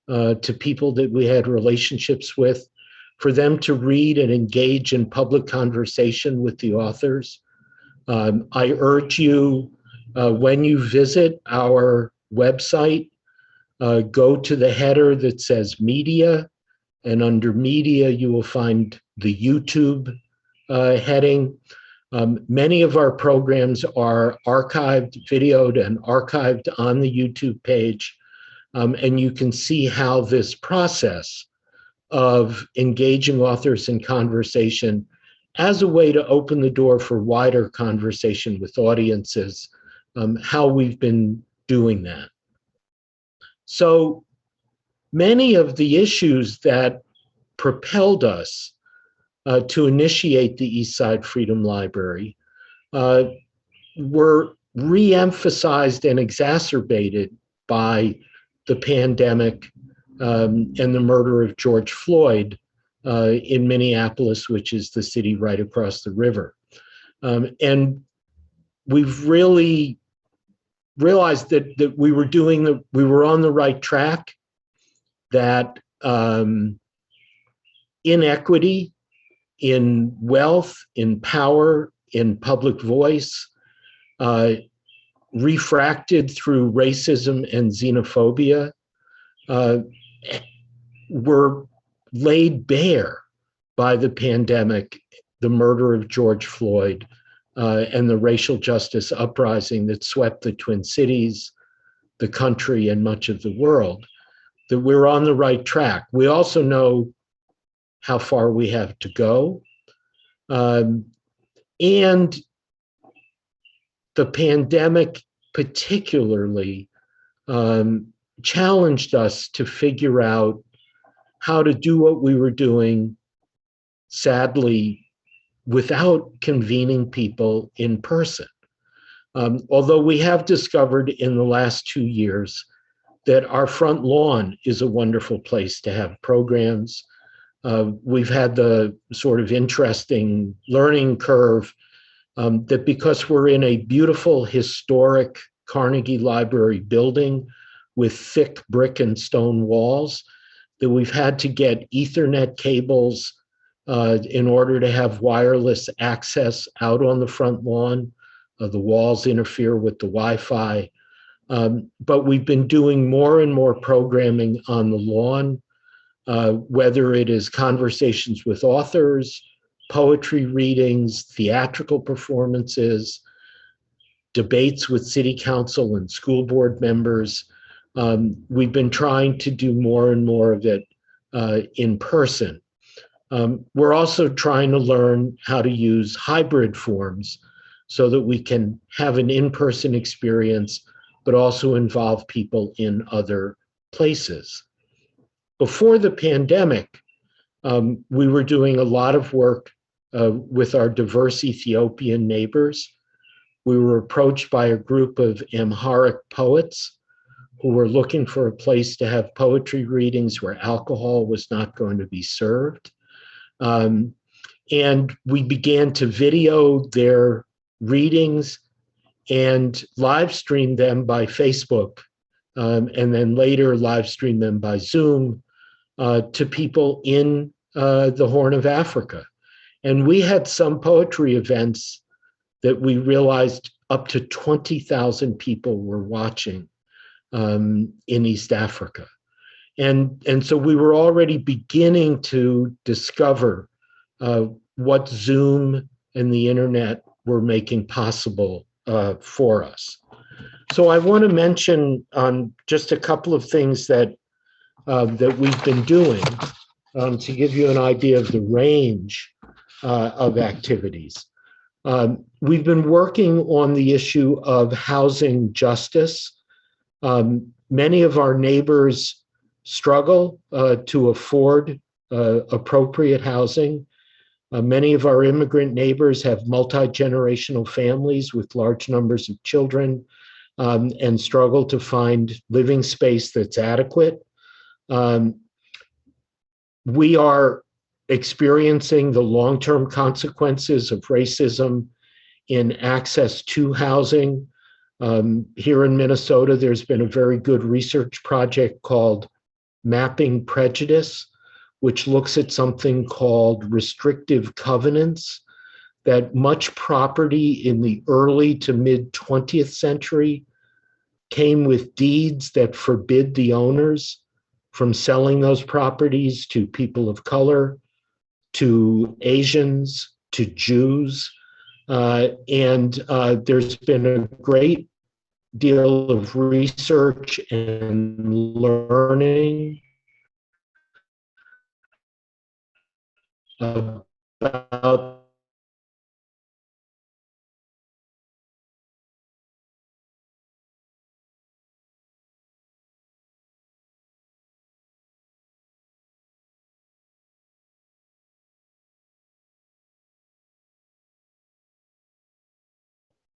to people that we had relationships with, for them to read and engage in public conversation with the authors. I urge you, when you visit our website, go to the header that says media, and under media, you will find the YouTube heading. Many of our programs are archived, videoed, and archived on the YouTube page. And you can see how this process of engaging authors in conversation as a way to open the door for wider conversation with audiences, how we've been doing that. So many of the issues that propelled us to initiate the Eastside Freedom Library were re-emphasized and exacerbated by the pandemic and the murder of George Floyd in Minneapolis, which is the city right across the river. And we've really realized that we were on the right track, that inequity in wealth, in power, in public voice, refracted through racism and xenophobia, were laid bare by the pandemic, the murder of George Floyd, and the racial justice uprising that swept the Twin Cities, the country, and much of the world, that we're on the right track. We also know how far we have to go. And the pandemic particularly challenged us to figure out how to do what we were doing, sadly, without convening people in person. Although we have discovered in the last 2 years that our front lawn is a wonderful place to have programs. We've had the sort of interesting learning curve that because we're in a beautiful historic Carnegie Library building with thick brick and stone walls, that we've had to get Ethernet cables in order to have wireless access out on the front lawn. The walls interfere with the Wi-Fi. But we've been doing more and more programming on the lawn, whether it is conversations with authors, poetry readings, theatrical performances, debates with city council and school board members. We've been trying to do more and more of it in person. We're also trying to learn how to use hybrid forms so that we can have an in-person experience, but also involve people in other places. Before the pandemic, we were doing a lot of work with our diverse Ethiopian neighbors. We were approached by a group of Amharic poets who were looking for a place to have poetry readings where alcohol was not going to be served. And we began to video their readings and live stream them by Facebook, and then later live stream them by Zoom to people in the Horn of Africa. And we had some poetry events that we realized up to 20,000 people were watching in East Africa. And so we were already beginning to discover what Zoom and the internet were making possible for us. So I want to mention just a couple of things that we've been doing to give you an idea of the range of activities. We've been working on the issue of housing justice. Many of our neighbors struggle to afford appropriate housing. Many of our immigrant neighbors have multi-generational families with large numbers of children and struggle to find living space that's adequate. We are experiencing the long-term consequences of racism in access to housing. Here in Minnesota, there's been a very good research project called Mapping Prejudice, which looks at something called restrictive covenants, that much property in the early to mid 20th century came with deeds that forbid the owners from selling those properties to people of color, to Asians, to Jews. And there's been a great deal of research and learning about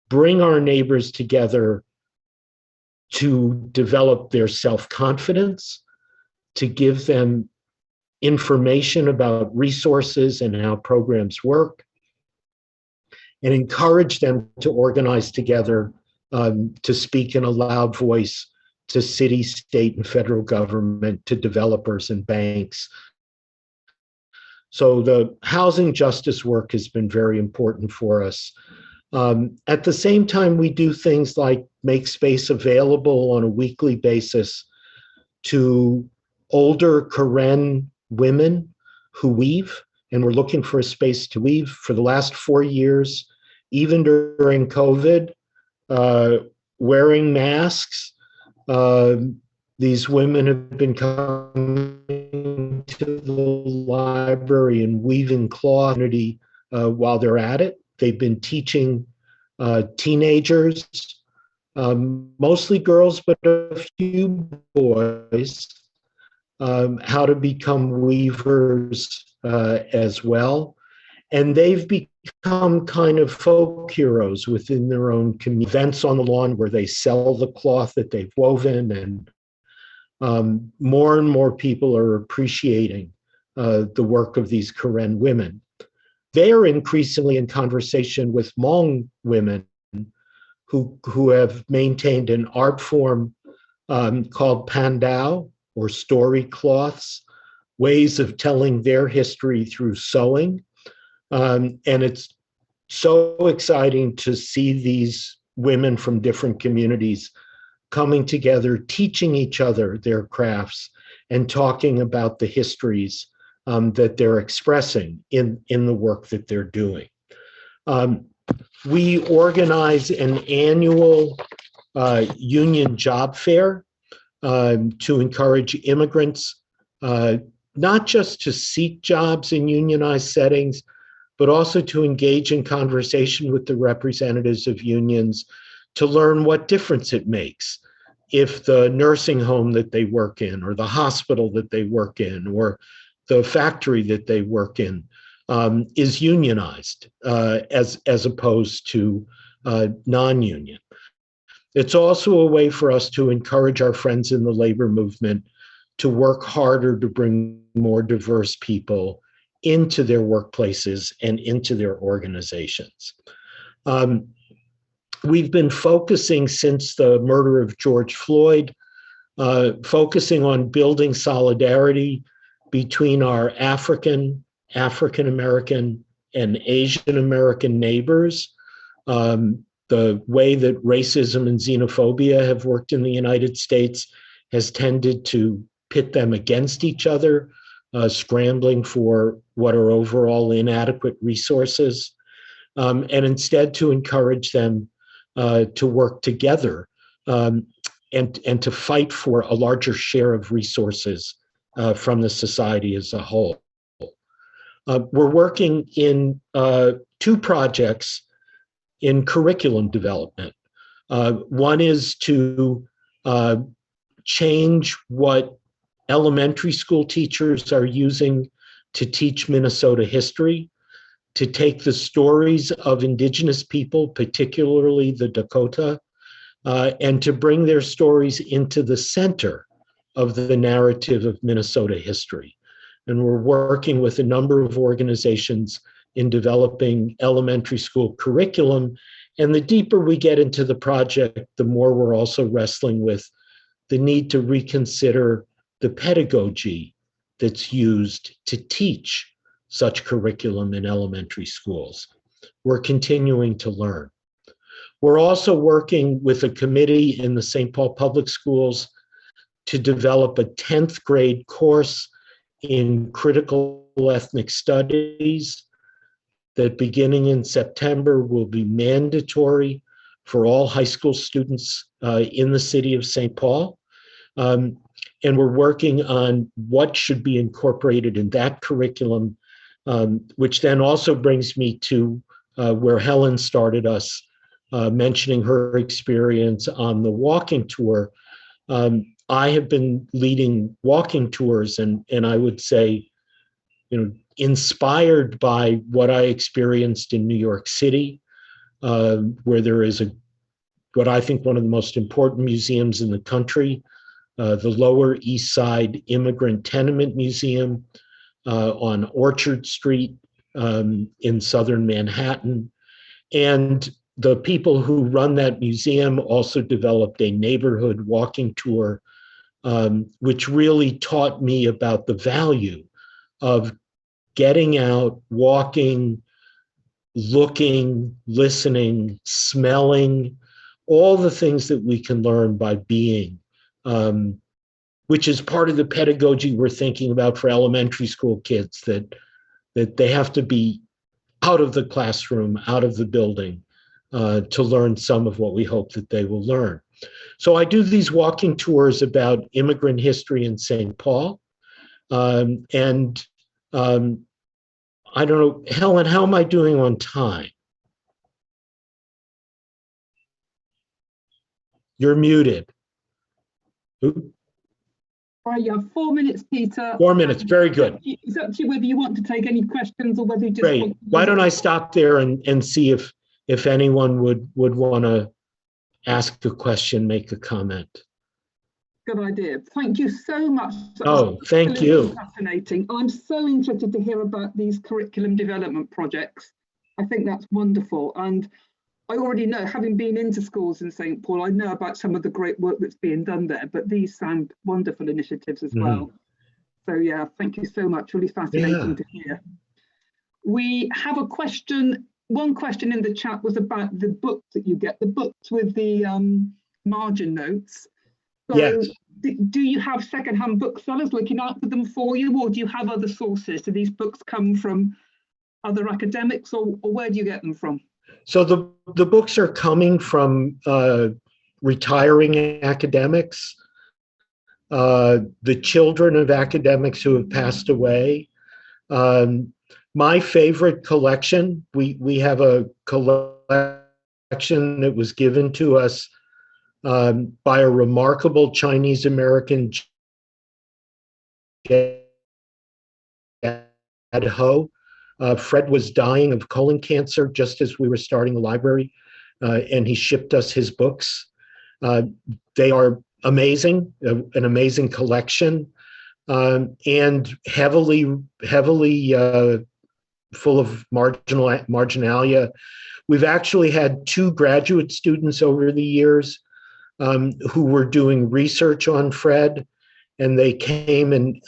bring our neighbors together to develop their self-confidence, to give them information about resources and how programs work, and encourage them to organize together to speak in a loud voice to city, state, and federal government, to developers and banks. So the housing justice work has been very important for us. At the same time, we do things like make space available on a weekly basis to older Karen women who weave, and we're looking for a space to weave. For the last 4 years, even during COVID, wearing masks, these women have been coming to the library and weaving cloth while they're at it. They've been teaching teenagers, mostly girls, but a few boys, how to become weavers as well. And they've become kind of folk heroes within their own community. Events on the lawn where they sell the cloth that they've woven, and more and more people are appreciating the work of these Karen women. They are increasingly in conversation with Hmong women who have maintained an art form called pandao, or story cloths, ways of telling their history through sewing. And it's so exciting to see these women from different communities coming together, teaching each other their crafts, and talking about the histories that they're expressing in the work that they're doing. We organize an annual union job fair to encourage immigrants, not just to seek jobs in unionized settings, but also to engage in conversation with the representatives of unions to learn what difference it makes if the nursing home that they work in, or the hospital that they work in, or the factory that they work in is unionized as opposed to non-union. It's also a way for us to encourage our friends in the labor movement to work harder to bring more diverse people into their workplaces and into their organizations. We've been focusing since the murder of George Floyd, focusing on building solidarity between our African American, and Asian American neighbors. The way that racism and xenophobia have worked in the United States has tended to pit them against each other, scrambling for what are overall inadequate resources, and instead to encourage them to work together and to fight for a larger share of resources from the society as a whole. We're working in 2 projects in curriculum development. One is to change what elementary school teachers are using to teach Minnesota history, to take the stories of Indigenous people, particularly the Dakota, and to bring their stories into the center of the narrative of Minnesota history. And we're working with a number of organizations in developing elementary school curriculum. And the deeper we get into the project, the more we're also wrestling with the need to reconsider the pedagogy that's used to teach such curriculum in elementary schools. We're continuing to learn. We're also working with a committee in the St. Paul Public Schools to develop a 10th grade course in critical ethnic studies that, beginning in September, will be mandatory for all high school students in the city of St. Paul. And we're working on what should be incorporated in that curriculum, which then also brings me to where Helen started us, mentioning her experience on the walking tour. I have been leading walking tours, and I would say, inspired by what I experienced in New York City, where there is what I think one of the most important museums in the country, the Lower East Side Immigrant Tenement Museum on Orchard Street in southern Manhattan. And the people who run that museum also developed a neighborhood walking tour, which really taught me about the value of getting out, walking, looking, listening, smelling, all the things that we can learn by being which is part of the pedagogy we're thinking about for elementary school kids, that they have to be out of the classroom, out of the building, to learn some of what we hope that they will learn. So I do these walking tours about immigrant history in St. Paul. I don't know, Helen, how am I doing on time? You're muted. Ooh. You have 4 minutes, Peter. 4 minutes, very good. It's up to you whether you want to take any questions or whether you just Great. want to... Why don't I stop there and see if anyone would want to ask a question, make a comment. Good idea. Thank you so much. Oh, thank you. Fascinating. I'm so interested to hear about these curriculum development projects. I think that's wonderful. And I already know, having been into schools in St. Paul, I know about some of the great work that's being done there, but these sound wonderful initiatives as well. So yeah, thank you so much. Really fascinating to hear. We have a question. One question in the chat was about the books that you get, the books with the margin notes. So yes. Do you have secondhand booksellers looking after them for you, or do you have other sources? Do these books come from other academics, or where do you get them from? So the books are coming from retiring academics, the children of academics who have passed away. My favorite collection, we have a collection that was given to us by a remarkable Chinese American, Ho. Fred was dying of colon cancer just as we were starting the library, and he shipped us his books. They are amazing, an amazing collection, and heavily full of marginalia. We've actually had 2 graduate students over the years who were doing research on Fred, and they came and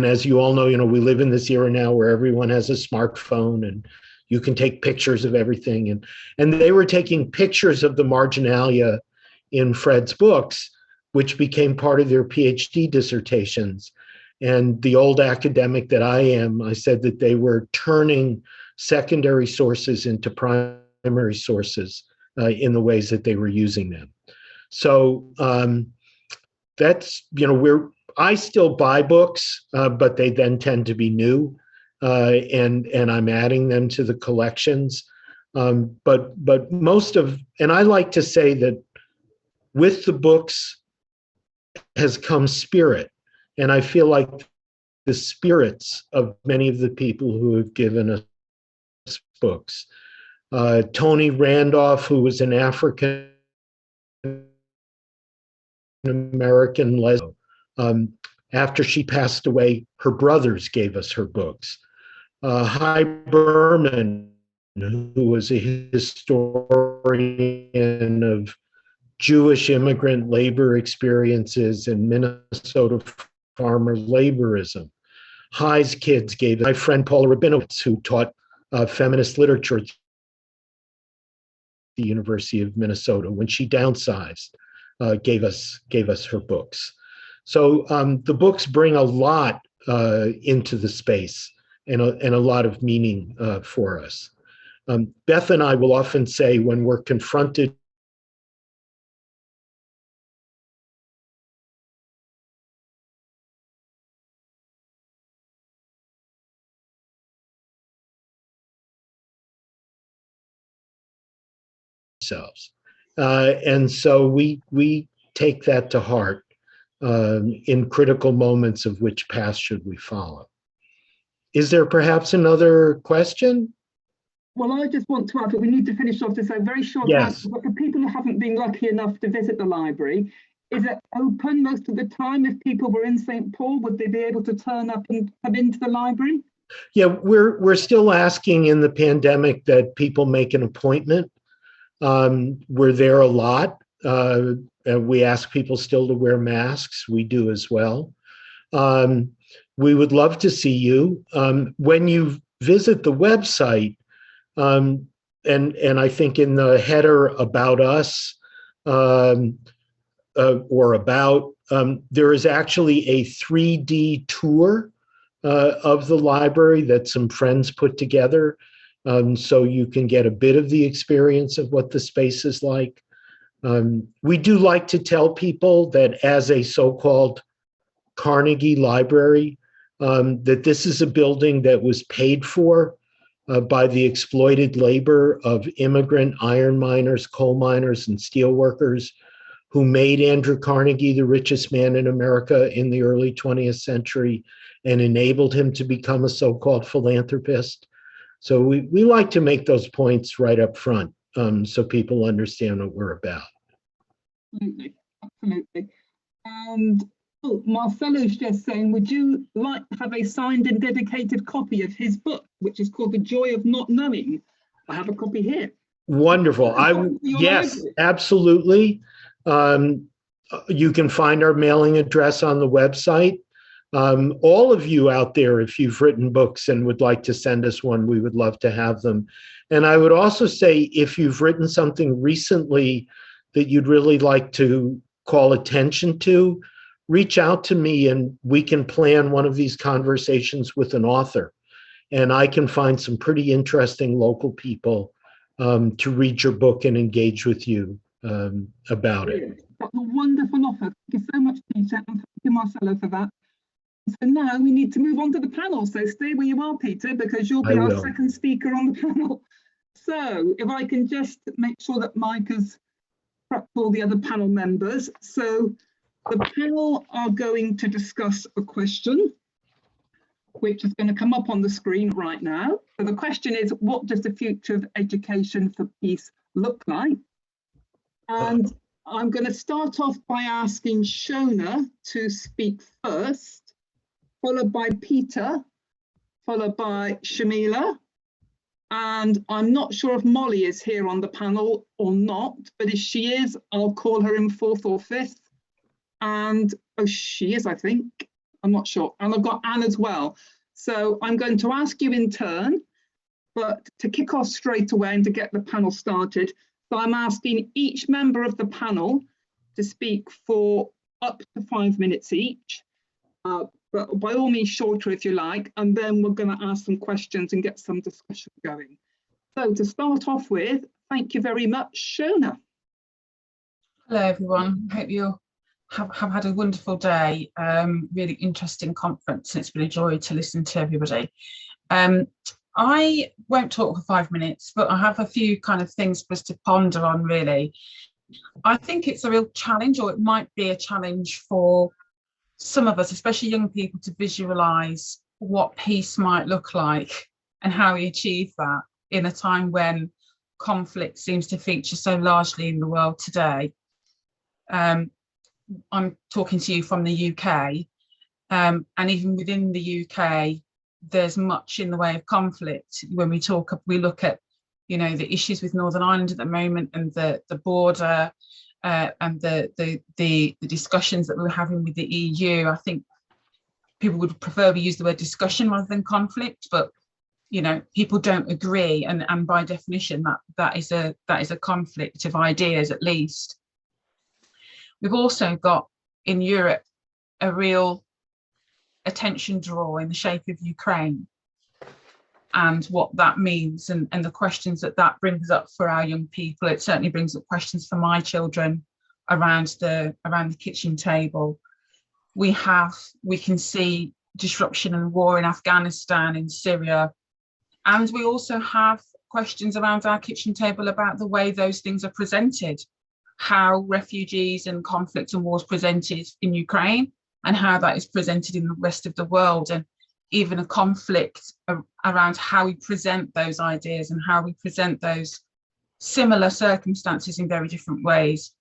as you all know, we live in this era now where everyone has a smartphone and you can take pictures of everything. And they were taking pictures of the marginalia in Fred's books, which became part of their PhD dissertations. And the old academic that I am, I said that they were turning secondary sources into primary sources in the ways that they were using them. So that's, I still buy books, but they then tend to be new, and I'm adding them to the collections. But most of, and I like to say that with the books has come spirit, and I feel like the spirits of many of the people who have given us books. Tony Randolph, who was an African American lesbian. After she passed away, her brothers gave us her books. Hy Berman, who was a historian of Jewish immigrant labor experiences and Minnesota farmer laborism. Hy's kids gave my friend Paula Rabinowitz, who taught feminist literature at the University of Minnesota. When she downsized, gave us her books. So the books bring a lot into the space and a lot of meaning for us. Beth and I will often say when we're confronted ourselves. And so we take that to heart in critical moments of which path should we follow. Is there perhaps another question? Well, I just want to add that we need to finish off this very short yes. But for people who haven't been lucky enough to visit the library, is it open most of the time? If people were in St. Paul, would they be able to turn up and come into the library? Yeah, we're still asking in the pandemic that people make an appointment. We're there a lot. And we ask people still to wear masks. We do as well. We would love to see you. When you visit the website, and I think in the header about us or about There is actually a 3D tour of the library that some friends put together, so you can get a bit of the experience of what the space is like. We do like to tell people that as a so-called Carnegie Library, that this is a building that was paid for by the exploited labor of immigrant iron miners, coal miners, and steel workers who made Andrew Carnegie the richest man in America in the early 20th century and enabled him to become a so-called philanthropist. So we like to make those points right up front, so people understand what we're about. Absolutely, absolutely. And Marcelo's just saying, would you like to have a signed and dedicated copy of his book, which is called The Joy of Not Knowing? I have a copy here. Wonderful. Yes, absolutely. You can find our mailing address on the website. All of you out there, if you've written books and would like to send us one, we would love to have them. And I would also say, if you've written something recently that you'd really like to call attention to, reach out to me and we can plan one of these conversations with an author. And I can find some pretty interesting local people to read your book and engage with you about it. That's a wonderful offer. Thank you so much, Peter, and thank you, Marcelo, for that. So now we need to move on to the panel. So stay where you are, Peter, because you'll be our second speaker on the panel. So if I can just make sure that Mike has prepped all the other panel members. So the panel are going to discuss a question, which is going to come up on the screen right now. So the question is, what does the future of education for peace look like? And I'm going to start off by asking Shona to speak first, followed by Peter, followed by Shamila. And I'm not sure if Molly is here on the panel or not, but if she is, I'll call her in fourth or fifth. And, oh, she is, I think. I'm not sure. And I've got Anne as well. So I'm going to ask you in turn, but to kick off straight away and to get the panel started, so I'm asking each member of the panel to speak for up to 5 minutes each, but by all means shorter if you like, and then we're going to ask some questions and get some discussion going. So to start off with, thank you very much, Shona. Hello everyone, hope you have had a wonderful day. Really interesting conference, and it's been a joy to listen to everybody. I won't talk for 5 minutes, but I have a few kind of things for us to ponder on, really. I think it's a real challenge, or it might be a challenge for some of us, especially young people, to visualise what peace might look like and how we achieve that in a time when conflict seems to feature so largely in the world today. I'm talking to you from the UK, and even within the UK, there's much in the way of conflict. When we look at, you know, the issues with Northern Ireland at the moment, and the border, and the discussions that we're having with the EU. I think people would prefer we use the word discussion rather than conflict, but you know, people don't agree, and by definition that is a conflict of ideas, at least. We've also got in Europe a real attention draw in the shape of Ukraine and what that means, and the questions that brings up for our young people. It certainly brings up questions for my children around the kitchen table. We can see disruption and war in Afghanistan, in Syria, and we also have questions around our kitchen table about the way those things are presented, how refugees and conflict and wars presented in Ukraine, and how that is presented in the rest of the world, and even a conflict around how we present those ideas and how we present those similar circumstances in very different ways.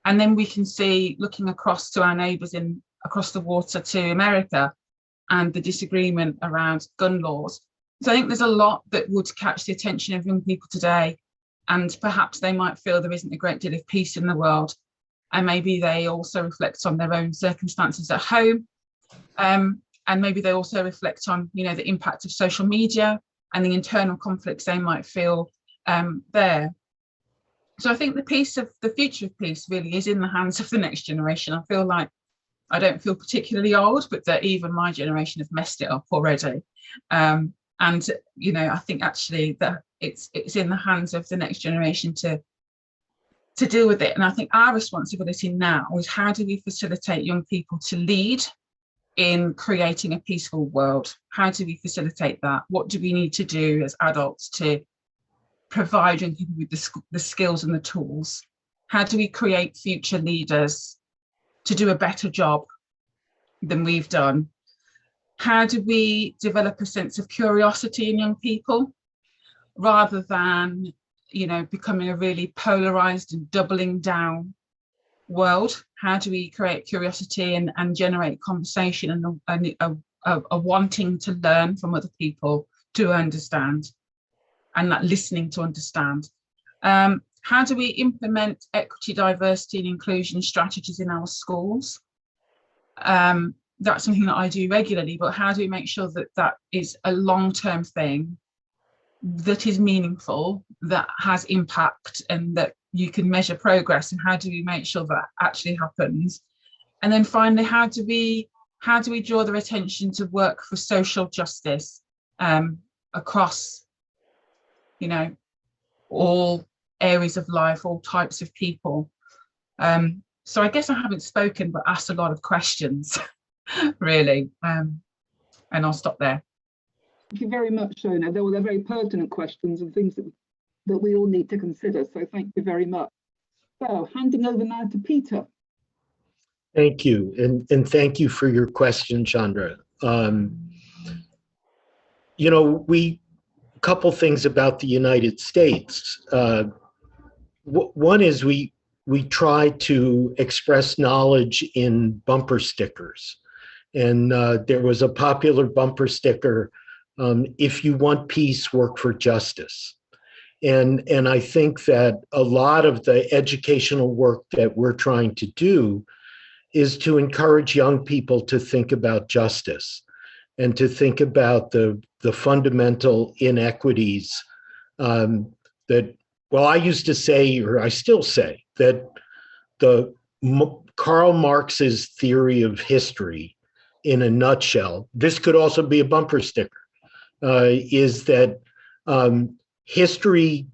And then we can see, looking across to our neighbours across the water to America, and the disagreement around gun laws. So I think there's a lot that would catch the attention of young people today, and perhaps they might feel there isn't a great deal of peace in the world. And maybe they also reflect on their own circumstances at home. And maybe they also reflect on, you know, the impact of social media and the internal conflicts they might feel there. So I think the future of peace really is in the hands of the next generation. I feel like I don't feel particularly old, but that even my generation have messed it up already. And I think actually that it's in the hands of the next generation to deal with it. And I think our responsibility now is, how do we facilitate young people to lead in creating a peaceful world? How do we facilitate that? What do we need to do as adults to provide young people with the skills and the tools? How do we create future leaders to do a better job than we've done? How do we develop a sense of curiosity in young people rather than, becoming a really polarized and doubling down world? How do we create curiosity and generate conversation and a wanting to learn from other people, to understand, and that listening to understand? How do we implement equity, diversity and inclusion strategies in our schools? That's something that I do regularly, but how do we make sure that that is a long-term thing that is meaningful, that has impact, and that you can measure progress? And how do we make sure that actually happens? And then finally, how do we draw their attention to work for social justice across, all areas of life, all types of people? So I guess I haven't spoken, but asked a lot of questions, really. And I'll stop there. Thank you very much, Shona. They're very pertinent questions and things that we all need to consider. So thank you very much. So handing over now to Peter. Thank you, and thank you for your question, Chandra. A couple things about the United States. One is we try to express knowledge in bumper stickers. And there was a popular bumper sticker, if you want peace, work for justice. And I think that a lot of the educational work that we're trying to do is to encourage young people to think about justice and to think about the fundamental inequities that, well, I used to say, or I still say, that Karl Marx's theory of history, in a nutshell, this could also be a bumper sticker, is that history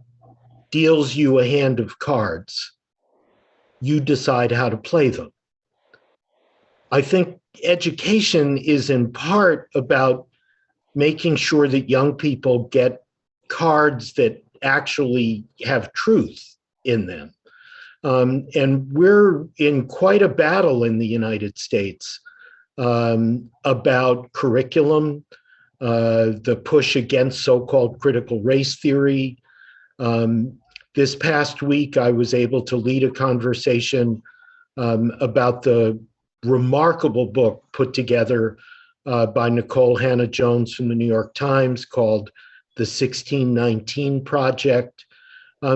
deals you a hand of cards. You decide how to play them. I think education is in part about making sure that young people get cards that actually have truth in them. And we're in quite a battle in the United States about curriculum, the push against so-called critical race theory. This past week, I was able to lead a conversation about the remarkable book put together by Nicole Hannah-Jones from the New York Times called The 1619 Project,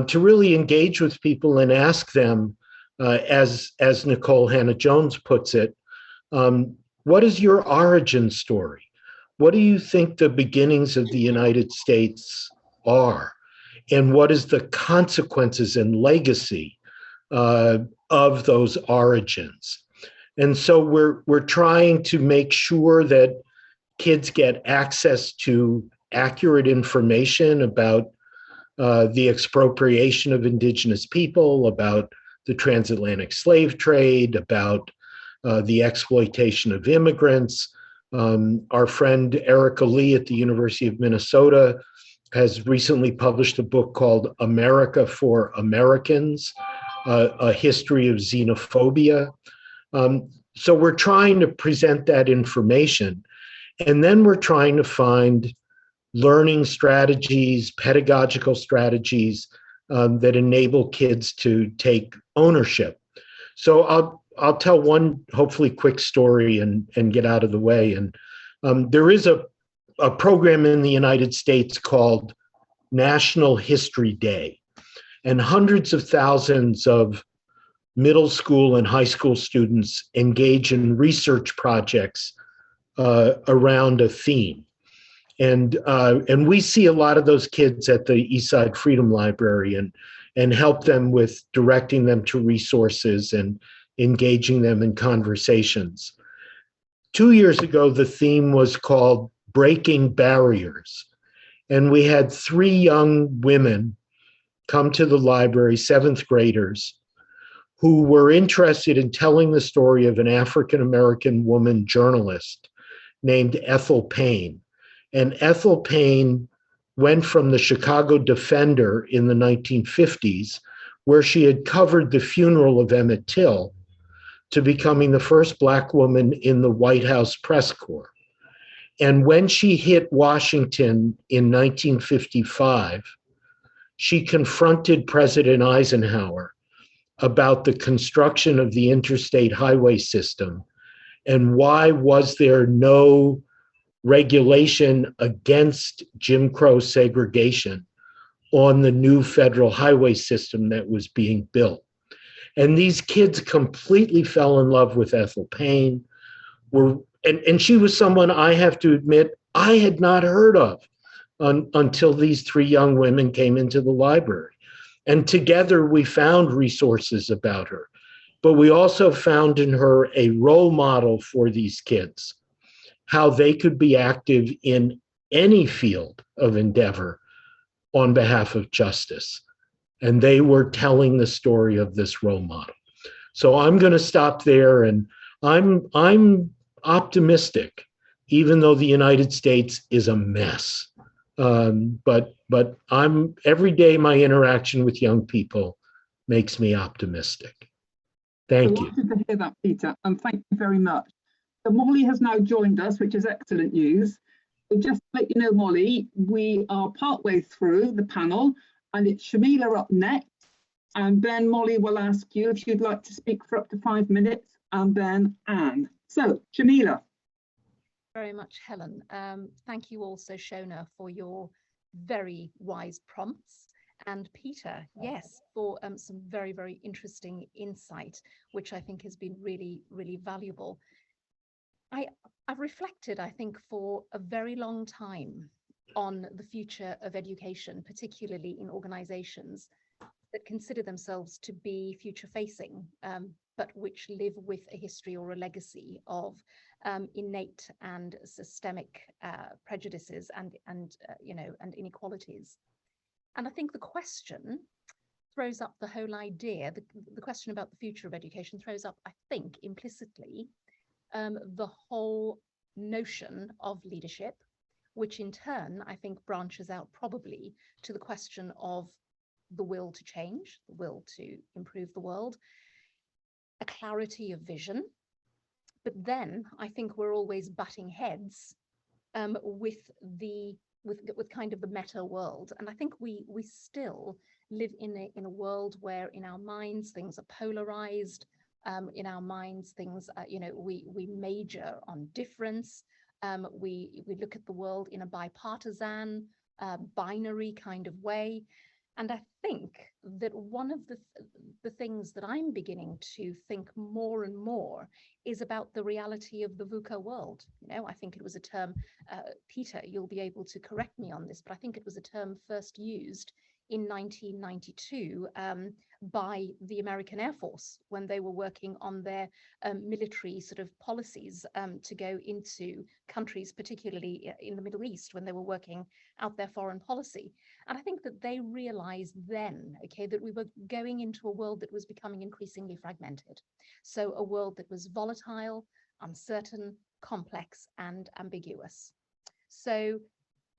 to really engage with people and ask them, as Nicole Hannah-Jones puts it, what is your origin story? What do you think the beginnings of the United States are? And what is the consequences and legacy of those origins? And so we're trying to make sure that kids get access to accurate information about the expropriation of indigenous people, about the transatlantic slave trade, about the exploitation of immigrants. Our friend Erica Lee at the University of Minnesota has recently published a book called America for Americans, a history of xenophobia. So we're trying to present that information, and then we're trying to find learning strategies, pedagogical strategies that enable kids to take ownership. So I'll tell one hopefully quick story and get out of the way. And there is a program in the United States called National History Day, and hundreds of thousands of middle school and high school students engage in research projects around a theme. And we see a lot of those kids at the Eastside Freedom Library and help them with directing them to resources and engaging them in conversations. 2 years ago, the theme was called Breaking Barriers. And we had 3 young women come to the library, 7th graders, who were interested in telling the story of an African-American woman journalist named Ethel Payne. And Ethel Payne went from the Chicago Defender in the 1950s, where she had covered the funeral of Emmett Till, to becoming the first Black woman in the White House press corps. And when she hit Washington in 1955, she confronted President Eisenhower about the construction of the interstate highway system and why was there no regulation against Jim Crow segregation on the new federal highway system that was being built. And these kids completely fell in love with Ethel Payne. And she was someone, I have to admit, I had not heard of until these 3 young women came into the library. And together we found resources about her. But we also found in her a role model for these kids, how they could be active in any field of endeavor on behalf of justice. And they were telling the story of this role model. So I'm going to stop there, and I'm optimistic, even though the United States is a mess. But every day my interaction with young people makes me optimistic. Thank you. Delighted to hear that, Peter, and thank you very much. So Molly has now joined us, which is excellent news. So just to let you know, Molly, we are partway through the panel, and it's Shamila up next, and then Molly will ask you if you'd like to speak for up to 5 minutes, and then Anne. So Shamila. Very much, Helen. Thank you also, Shona, for your very wise prompts. And Peter, yes, for some very, very interesting insight, which I think has been really, really valuable. I've reflected, I think, for a very long time on the future of education, particularly in organizations that consider themselves to be future-facing, but which live with a history or a legacy of innate and systemic prejudices and inequalities. And I think the question throws up the whole idea, the question about the future of education throws up, I think, implicitly, the whole notion of leadership, which in turn, I think, branches out probably to the question of the will to change, the will to improve the world, a clarity of vision. But then I think we're always butting heads with kind of the meta world. And I think we still live in a world where in our minds things are polarized. In our minds things, we major on difference. We look at the world in a bipartisan, binary kind of way. And I think that one of the things that I'm beginning to think more and more is about the reality of the VUCA world. I think it was a term, Peter, you'll be able to correct me on this, but I think it was a term first used in 1992 by the American Air Force when they were working on their military sort of policies to go into countries, particularly in the Middle East, when they were working out their foreign policy. And I think that they realized then, that we were going into a world that was becoming increasingly fragmented. So a world that was volatile, uncertain, complex, and ambiguous. So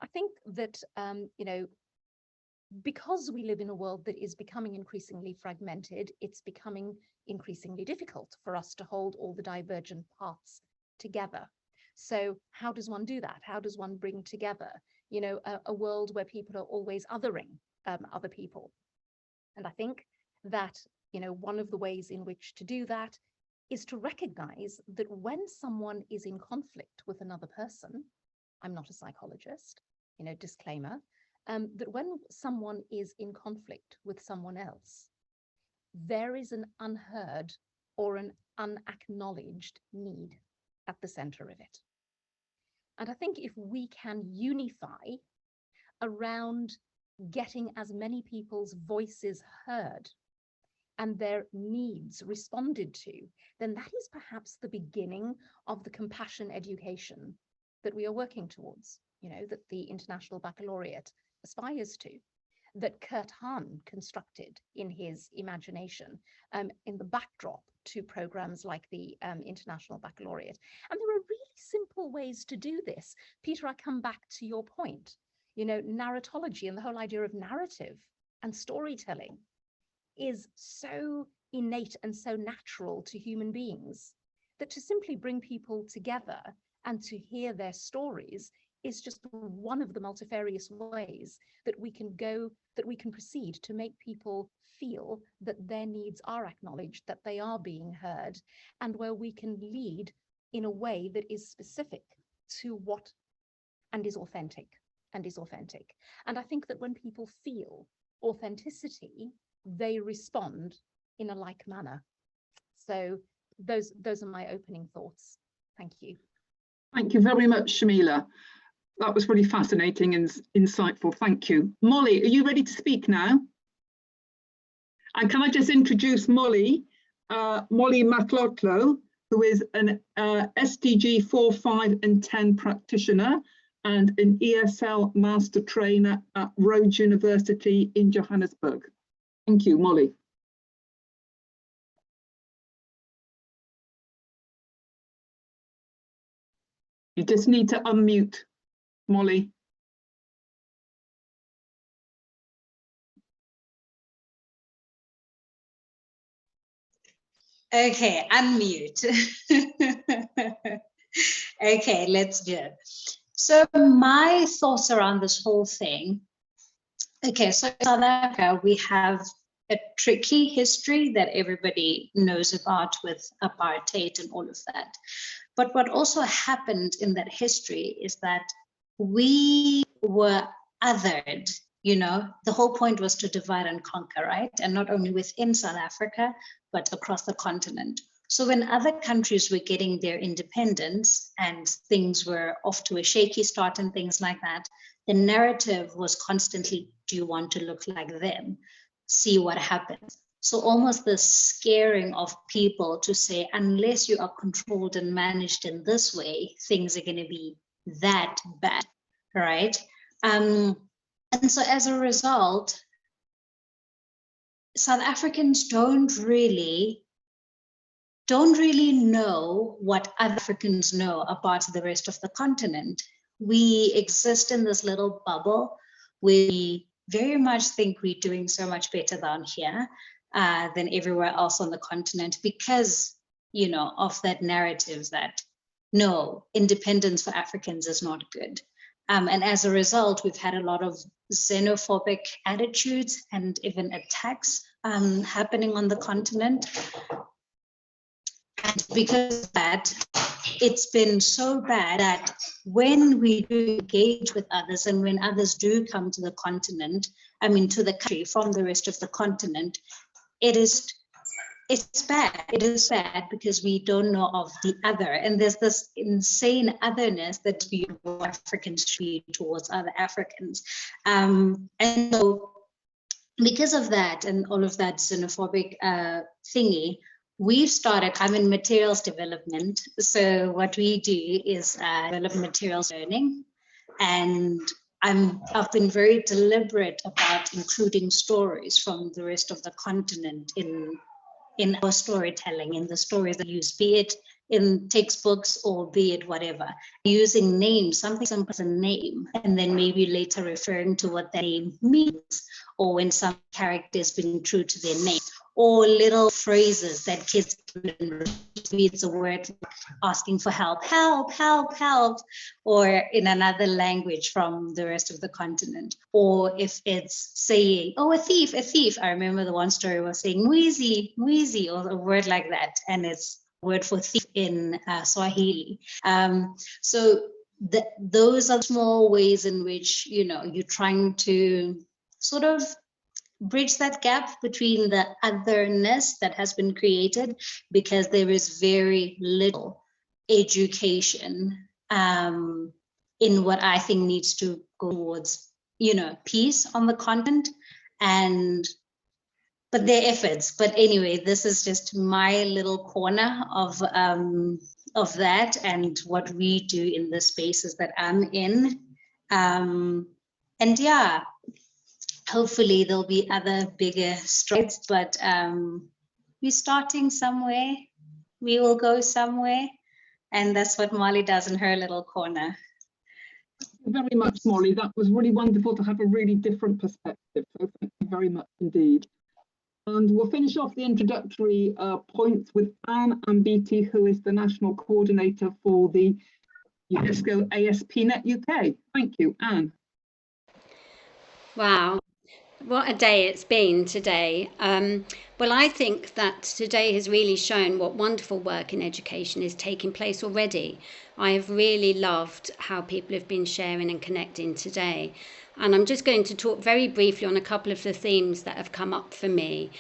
I think that, because we live in a world that is becoming increasingly fragmented, it's becoming increasingly difficult for us to hold all the divergent paths together. So how does one do that? How does one bring together, a world where people are always othering other people? And I think that, one of the ways in which to do that is to recognize that when someone is in conflict with another person, I'm not a psychologist, disclaimer, that when someone is in conflict with someone else, there is an unheard or an unacknowledged need at the center of it. And I think if we can unify around getting as many people's voices heard and their needs responded to, then that is perhaps the beginning of the compassion education that we are working towards, that the International Baccalaureate aspires to, that Kurt Hahn constructed in his imagination in the backdrop to programs like the International Baccalaureate. And there are really simple ways to do this. Peter, I come back to your point, narratology and the whole idea of narrative and storytelling is so innate and so natural to human beings that to simply bring people together and to hear their stories is just one of the multifarious ways that we can proceed to make people feel that their needs are acknowledged, that they are being heard, and where we can lead in a way that is specific to what and is authentic. And I think that when people feel authenticity, they respond in a like manner. So those are my opening thoughts. Thank you. Thank you very much, Shamila. That was really fascinating and insightful. Thank you. Molly, are you ready to speak now? And can I just introduce Molly Matlotlo, who is an SDG 4, 5 and 10 practitioner and an ESL master trainer at Rhodes University in Johannesburg. Thank you, Molly. You just need to unmute, Molly. Okay, unmute. Okay, let's do it. So my thoughts around this whole thing. Okay, so in South Africa, we have a tricky history that everybody knows about with apartheid and all of that. But what also happened in that history is that we were othered. The whole point was to divide and conquer, right? And not only within South Africa, but across the continent. So when other countries were getting their independence and things were off to a shaky start and things like that, the narrative was constantly, do you want to look like them? See what happens. So almost the scaring of people to say, unless you are controlled and managed in this way, things are going to be that bad, right? And so as a result, South Africans don't really know what other Africans know about the rest of the continent. We exist in this little bubble. We very much think we're doing so much better down here than everywhere else on the continent because, of that narrative that, no, independence for Africans is not good. And as a result, we've had a lot of xenophobic attitudes and even attacks happening on the continent. And because of that, it's been so bad that when we do engage with others and when others do come to the continent, to the country from the rest of the continent, it's bad. It is bad because we don't know of the other. And there's this insane otherness that we Africans treat towards other Africans. And so because of that and all of that xenophobic thingy, we've started, I'm in materials development. So what we do is develop materials learning. And I've been very deliberate about including stories from the rest of the continent in our storytelling, in the stories that we use, be it in textbooks or be it whatever. Using names, something simple as a name, and then maybe later referring to what that name means, or when some character has been true to their name, or little phrases that kids read a word asking for help, help, help, help, or in another language from the rest of the continent. Or if it's saying, oh, a thief, a thief. I remember the one story was saying wheezy, wheezy, or a word like that. And it's a word for thief in Swahili. So those are small ways in which, you're trying to sort of bridge that gap between the otherness that has been created because there is very little education in what I think needs to go towards, peace on the continent and but their efforts. But anyway, this is just my little corner of that and what we do in the spaces that I'm in. And yeah, hopefully there'll be other bigger strides, but we're starting somewhere. We will go somewhere. And that's what Molly does in her little corner. Very much, Molly. That was really wonderful to have a really different perspective. So thank you very much indeed. And we'll finish off the introductory points with Anne Ambiti, who is the National Coordinator for the UNESCO ASP.NET UK. Thank you, Anne. Wow, what a day it's been today. Well, I think that today has really shown what wonderful work in education is taking place already. I have really loved how people have been sharing and connecting today. And I'm just going to talk very briefly on a couple of the themes that have come up for me,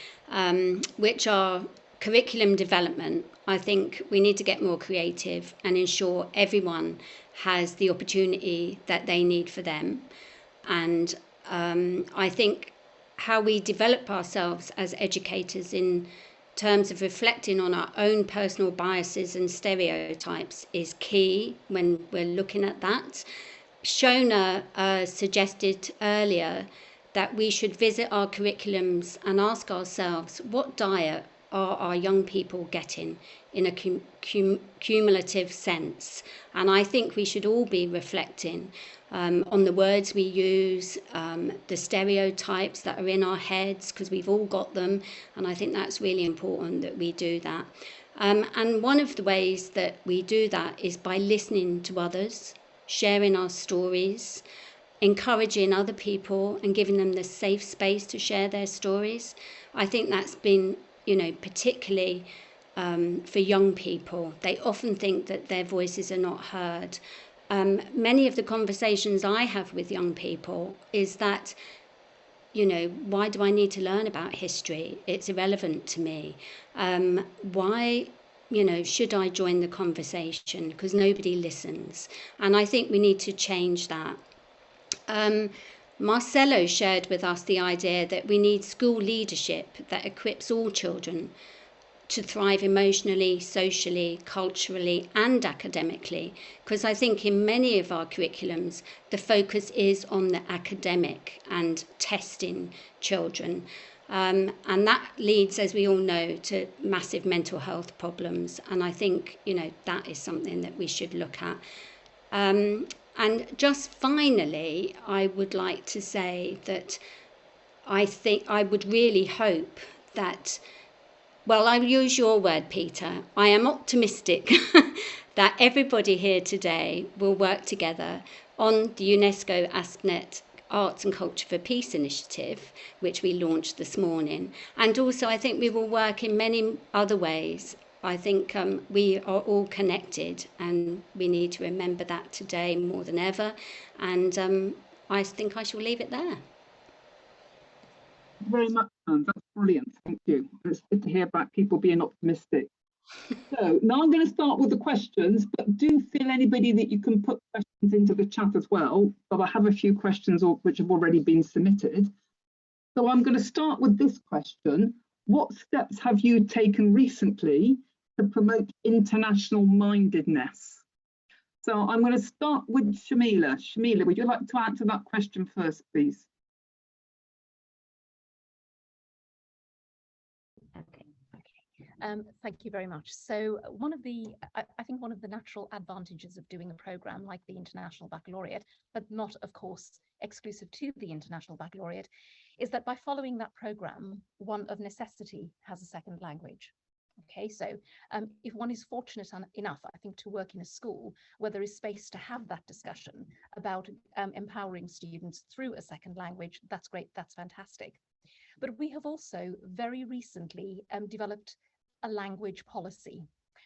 which are curriculum development. I think we need to get more creative and ensure everyone has the opportunity that they need for them. And I think how we develop ourselves as educators in terms of reflecting on our own personal biases and stereotypes is key when we're looking at that. Shona suggested earlier that we should visit our curriculums and ask ourselves, what diet are our young people getting in a cumulative sense? And I think we should all be reflecting on the words we use, the stereotypes that are in our heads, because we've all got them, and I think that's really important that we do that. And one of the ways that we do that is by listening to others, sharing our stories, encouraging other people and giving them the safe space to share their stories. I think that's been, particularly for young people. They often think that their voices are not heard. Many of the conversations I have with young people is that, why do I need to learn about history? It's irrelevant to me. Why, should I join the conversation? Because nobody listens. And I think we need to change that. Marcelo shared with us the idea that we need school leadership that equips all children to thrive emotionally, socially, culturally, and academically, because I think in many of our curriculums, the focus is on the academic and testing children. And that leads, as we all know, to massive mental health problems. And I think, that is something that we should look at. And just finally, I would like to say that I think I would really hope that, well, I'll use your word, Peter. I am optimistic that everybody here today will work together on the UNESCO ASP.NET Arts and Culture for Peace initiative, which we launched this morning. And also, I think we will work in many other ways. I think we are all connected, and we need to remember that today more than ever. And I think I shall leave it there. Thank you very much, Anne. That's brilliant. Thank you. It's good to hear about people being optimistic. So now I'm going to start with the questions, but do feel anybody that you can put questions into the chat as well. But I have a few questions which have already been submitted. So I'm going to start with this question. What steps have you taken recently to promote international mindedness? So I'm going to start with Shamila. Shamila, would you like to answer that question first, please? Thank you very much. So I think one of the natural advantages of doing a program like the International Baccalaureate, but not, of course, exclusive to the International Baccalaureate, is that by following that program, one of necessity has a second language. Okay, so if one is fortunate enough, I think, to work in a school where there is space to have that discussion about empowering students through a second language, that's great, that's fantastic. But we have also very recently developed a language policy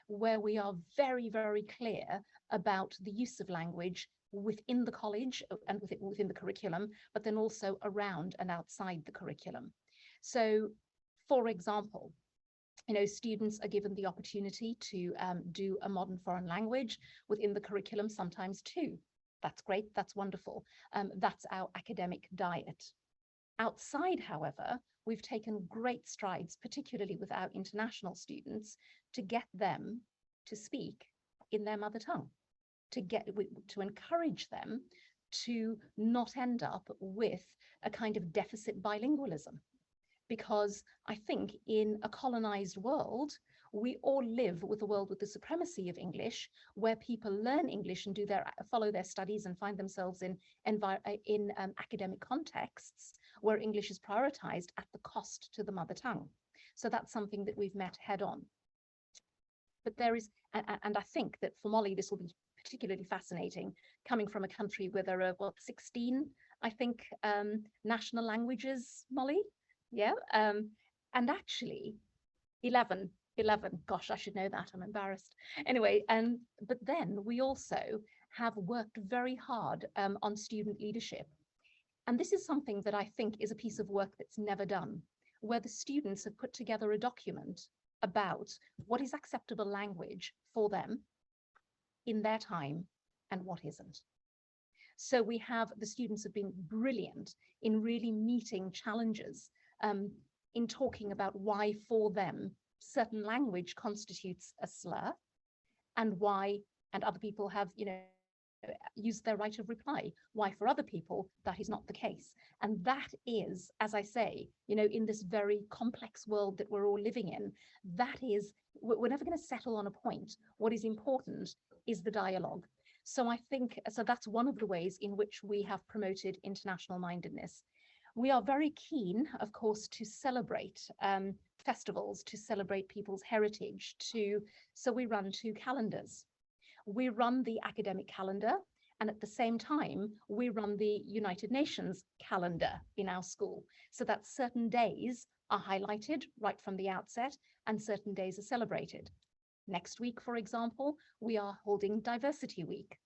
where we are very, very clear about the use of language within the college and within the curriculum, but then also around and outside the curriculum. So, for example, students are given the opportunity to do a modern foreign language within the curriculum, sometimes two. That's great, that's wonderful. That's our academic diet. Outside, however, we've taken great strides, particularly with our international students, to get them to speak in their mother tongue, to encourage them to not end up with a kind of deficit bilingualism. Because I think in a colonized world, we all live with a world with the supremacy of English, where people learn English and follow their studies and find themselves in academic contexts where English is prioritized at the cost to the mother tongue. So that's something that we've met head on. But there is, and I think that for Molly, this will be particularly fascinating, coming from a country where there are, 16, I think, national languages, Molly? Yeah, and actually 11, gosh, I should know that, I'm embarrassed. Anyway, but then we also have worked very hard on student leadership. And this is something that I think is a piece of work that's never done, where the students have put together a document about what is acceptable language for them in their time and what isn't. So the students have been brilliant in really meeting challenges, in talking about why for them certain language constitutes a slur, and other people have, used their right of reply, why for other people that is not the case. And that is, as I say, in this very complex world that we're all living in, we're never going to settle on a point. What is important is the dialogue. So I think, that's one of the ways in which we have promoted international mindedness. We are very keen, of course, to celebrate festivals, to celebrate people's heritage, so we run 2 calendars. We run the academic calendar, and at the same time, we run the United Nations calendar in our school, so that certain days are highlighted right from the outset and certain days are celebrated. Next week, for example, we are holding Diversity Week.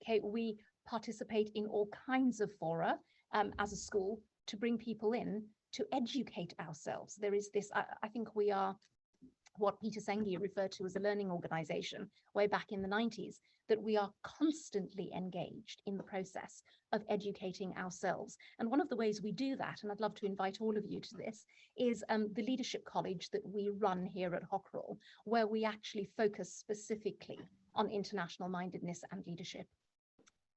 Okay, we participate in all kinds of fora as a school to bring people in to educate ourselves. There is this, I think we are what Peter Senge referred to as a learning organization way back in the 90s, that we are constantly engaged in the process of educating ourselves. And one of the ways we do that, and I'd love to invite all of you to this, is the Leadership College that we run here at Hockerell, where we actually focus specifically on international mindedness and leadership.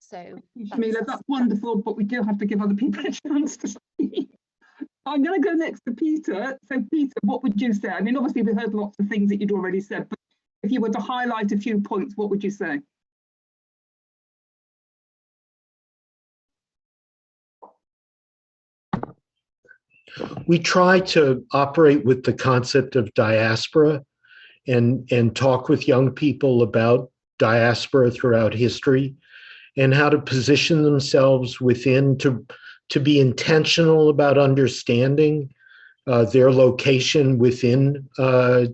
So Shamila, that's wonderful, but we do have to give other people a chance to speak. I'm going to go next to Peter. So Peter, what would you say? I mean, obviously we've heard lots of things that you'd already said, but if you were to highlight a few points, what would you say? We try to operate with the concept of diaspora and talk with young people about diaspora throughout history and how to position themselves within, to be intentional about understanding their location within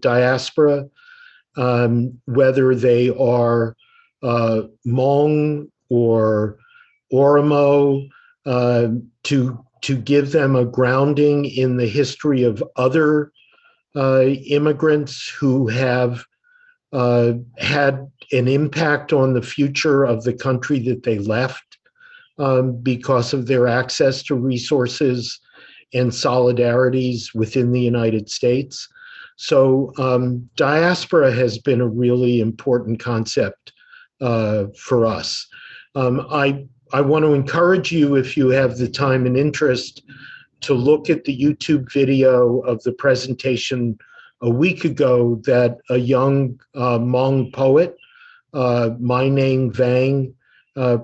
diaspora, whether they are Hmong or Oromo, to give them a grounding in the history of other immigrants who have had an impact on the future of the country that they left because of their access to resources and solidarities within the United States. So diaspora has been a really important concept for us. I want to encourage you, if you have the time and interest, to look at the YouTube video of the presentation a week ago that a young Hmong poet, Mai Nang Vang,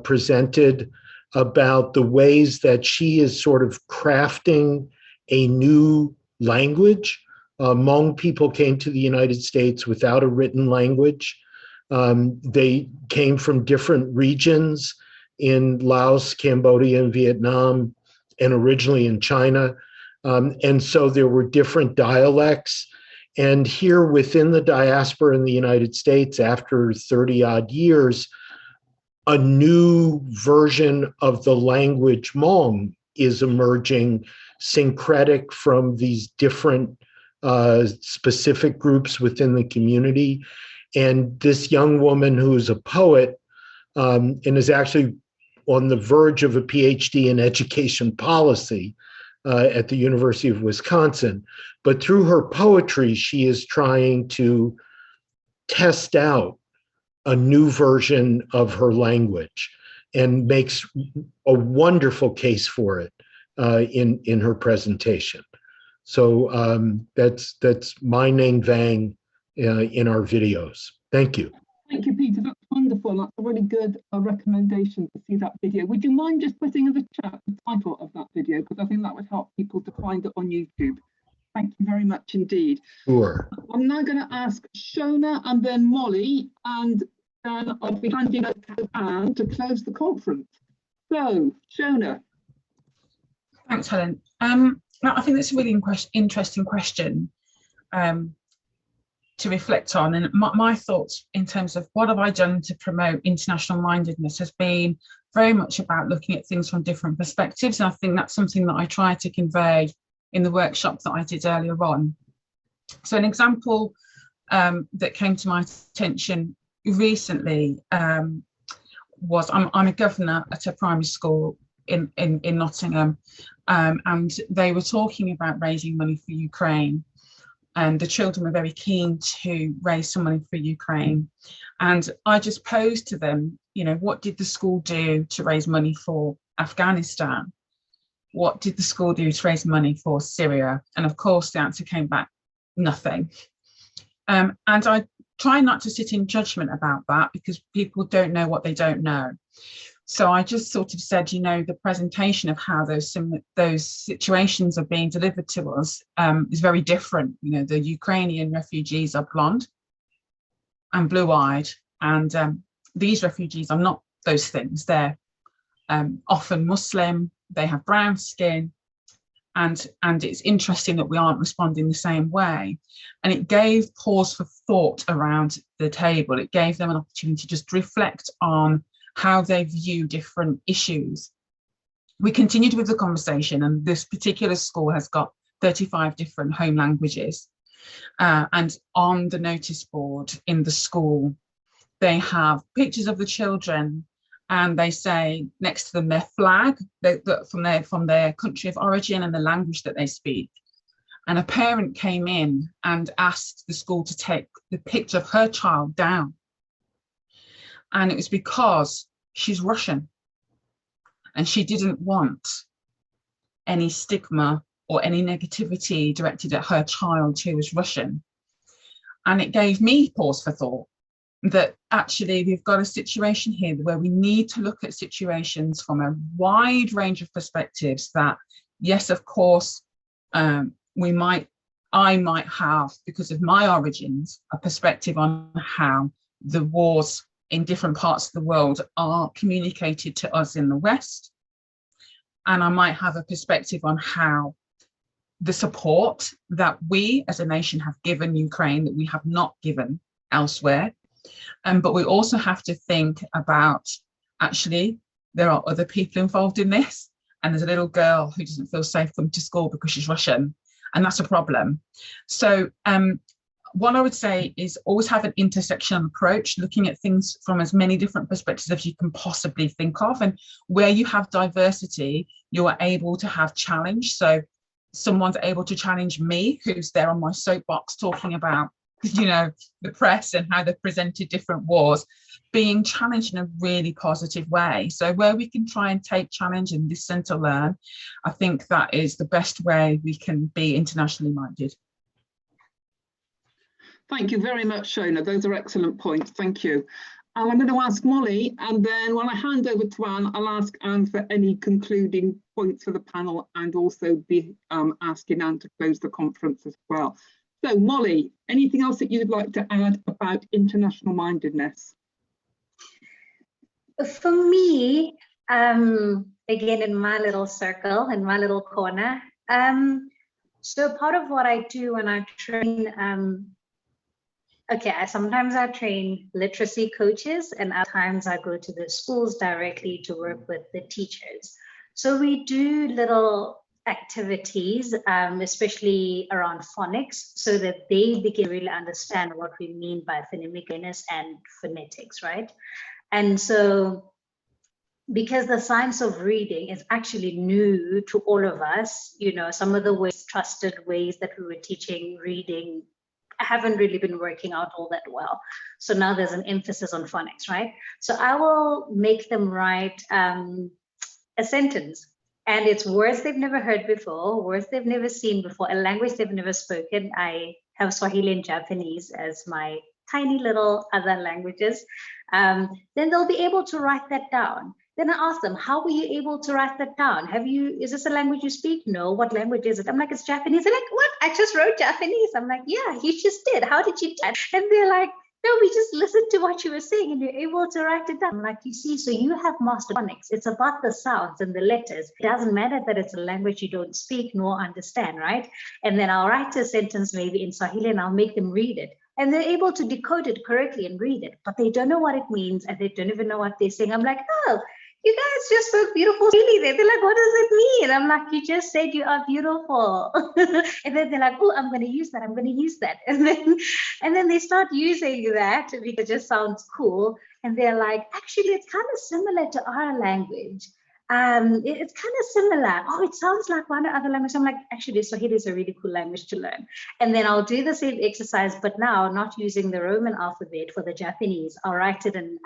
presented about the ways that she is sort of crafting a new language. Hmong people came to the United States without a written language. They came from different regions in Laos, Cambodia, and Vietnam, and originally in China. And so there were different dialects. And here within the diaspora in the United States, after 30 odd years, a new version of the language Hmong is emerging, syncretic from these different specific groups within the community. And this young woman who's a poet and is actually on the verge of a PhD in education policy, at the University of Wisconsin. But through her poetry, she is trying to test out a new version of her language and makes a wonderful case for it in her presentation. So that's my Nang Vang in our videos. Thank you. Thank you, Peter. That's wonderful. That's a really good recommendation to see that video. Would you mind just putting in the chat the title of that video? Because I think that would help people to find it on YouTube. Thank you very much indeed. Sure. I'm now going to ask Shona and then Molly, and then I'll be handing it to Anne to close the conference. So, Shona. Thanks, Helen. I think that's a really interesting question to reflect on. And my thoughts in terms of what have I done to promote international mindedness has been very much about looking at things from different perspectives. And I think that's something that I tried to convey in the workshop that I did earlier on. So an example that came to my attention recently was I'm a governor at a primary school in Nottingham, and they were talking about raising money for Ukraine, and the children were very keen to raise some money for Ukraine. And I just posed to them, you know, what did the school do to raise money for Afghanistan? What did the school do to raise money for Syria? And of course, the answer came back, nothing. And I try not to sit in judgment about that, because people don't know what they don't know. So I just sort of said, you know, the presentation of how those situations are being delivered to us is very different. You know, the Ukrainian refugees are blonde and blue-eyed, and these refugees are not those things. They're often Muslim, they have brown skin, and it's interesting that we aren't responding the same way. And it gave pause for thought around the table. It gave them an opportunity to just reflect on how they view different issues. We continued with the conversation, and this particular school has got 35 different home languages. And on the notice board in the school, they have pictures of the children, and they say next to them their flag from their country of origin and the language that they speak. And a parent came in and asked the school to take the picture of her child down. And it was because she's Russian, and she didn't want any stigma or any negativity directed at her child who was Russian. And it gave me pause for thought that actually we've got a situation here where we need to look at situations from a wide range of perspectives. That yes, of course, I might have, because of my origins, a perspective on how the wars in different parts of the world are communicated to us in the West. And I might have a perspective on how the support that we as a nation have given Ukraine that we have not given elsewhere. But we also have to think about, actually, there are other people involved in this, and there's a little girl who doesn't feel safe coming to school because she's Russian, and that's a problem. So what I would say is always have an intersectional approach, looking at things from as many different perspectives as you can possibly think of. And where you have diversity, you are able to have challenge. So someone's able to challenge me, who's there on my soapbox talking about, you know, the press and how they've presented different wars, being challenged in a really positive way. So where we can try and take challenge and listen to learn, I think that is the best way we can be internationally minded. Thank you very much, Shona. Those are excellent points. Thank you. And I'm going to ask Molly, and then when I hand over to Anne, I'll ask Anne for any concluding points for the panel, and also be asking Anne to close the conference as well. So Molly, anything else that you'd like to add about international mindedness? For me, again, in my little circle, in my little corner, so part of what I do when I train, sometimes I train literacy coaches, and at times I go to the schools directly to work with the teachers. So we do little activities, especially around phonics, so that they begin to really understand what we mean by phonemic awareness and phonetics, right? And so because the science of reading is actually new to all of us, you know, some of the ways, trusted ways that we were teaching reading haven't really been working out all that well. So now there's an emphasis on phonics, right? So I will make them write a sentence, and it's words they've never heard before, words they've never seen before, a language they've never spoken. I have Swahili and Japanese as my tiny little other languages. Then they'll be able to write that down. Then I ask them, how were you able to write that down? Is this a language you speak? No. What language is it? I'm like, it's Japanese. They're like, what? I just wrote Japanese. I'm like, yeah, you just did. How did you do that? And they're like, no, we just listened to what you were saying and you're able to write it down. I'm like, you see, so you have mastered phonics. It's about the sounds and the letters. It doesn't matter that it's a language you don't speak nor understand, right? And then I'll write a sentence maybe in Swahili and I'll make them read it. And they're able to decode it correctly and read it, but they don't know what it means and they don't even know what they're saying. I'm like, oh, you guys just spoke beautiful Swahili there. They're like, what does it mean? I'm like, you just said you are beautiful. And then they're like, oh, I'm going to use that. I'm going to use that. And then they start using that because it just sounds cool. And they're like, actually, it's kind of similar to our language. It's kind of similar. Oh, it sounds like one other language. I'm like, actually, Swahili is a really cool language to learn. And then I'll do the same exercise, but now not using the Roman alphabet for the Japanese. I'll write it in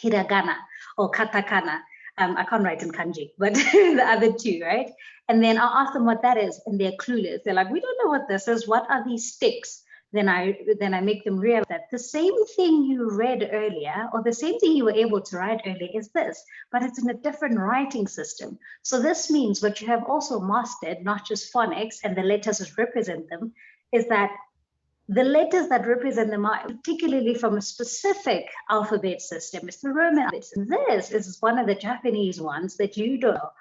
hiragana or katakana. I can't write in kanji, but the other two, right? And then I'll ask them what that is, and they're clueless. They're like, we don't know what this is. What are these sticks? Then I make them realize that the same thing you read earlier, or the same thing you were able to write earlier is this, but it's in a different writing system. So this means what you have also mastered, not just phonics and the letters that represent them, is that the letters that represent them are particularly from a specific alphabet system. It's the Roman alphabet. And this is one of the Japanese ones that you don't know.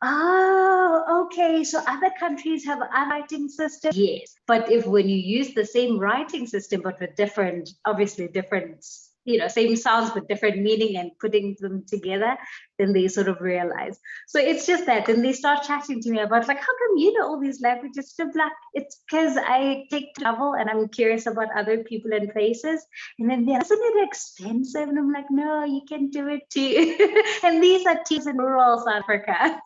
Oh, okay. So other countries have a writing system? Yes. But when you use the same writing system, but with different, obviously different, you know, same sounds but different meaning and putting them together, then they sort of realize. So it's just that, and they start chatting to me about like, how come you know all these languages? So like, it's because I take travel and I'm curious about other people and places. And then they're, isn't it expensive? And I'm like, no, you can do it too. And these are teams in rural South Africa.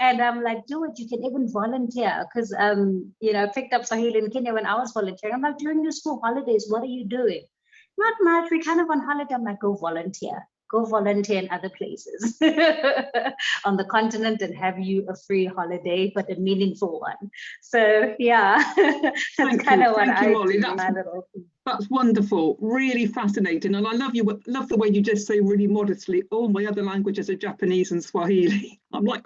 And I'm like, do it. You can even volunteer because you know, I picked up Swahili in Kenya when I was volunteering. I'm like, during the school holidays, what are you doing? Not much. We're kind of on holiday. I'm like, go volunteer in other places on the continent and have you a free holiday, but a meaningful one. So yeah, that's kind of what I Molly. do. That's wonderful, really fascinating. And I love the way you just say really modestly, oh, my other languages are Japanese and Swahili. I'm like,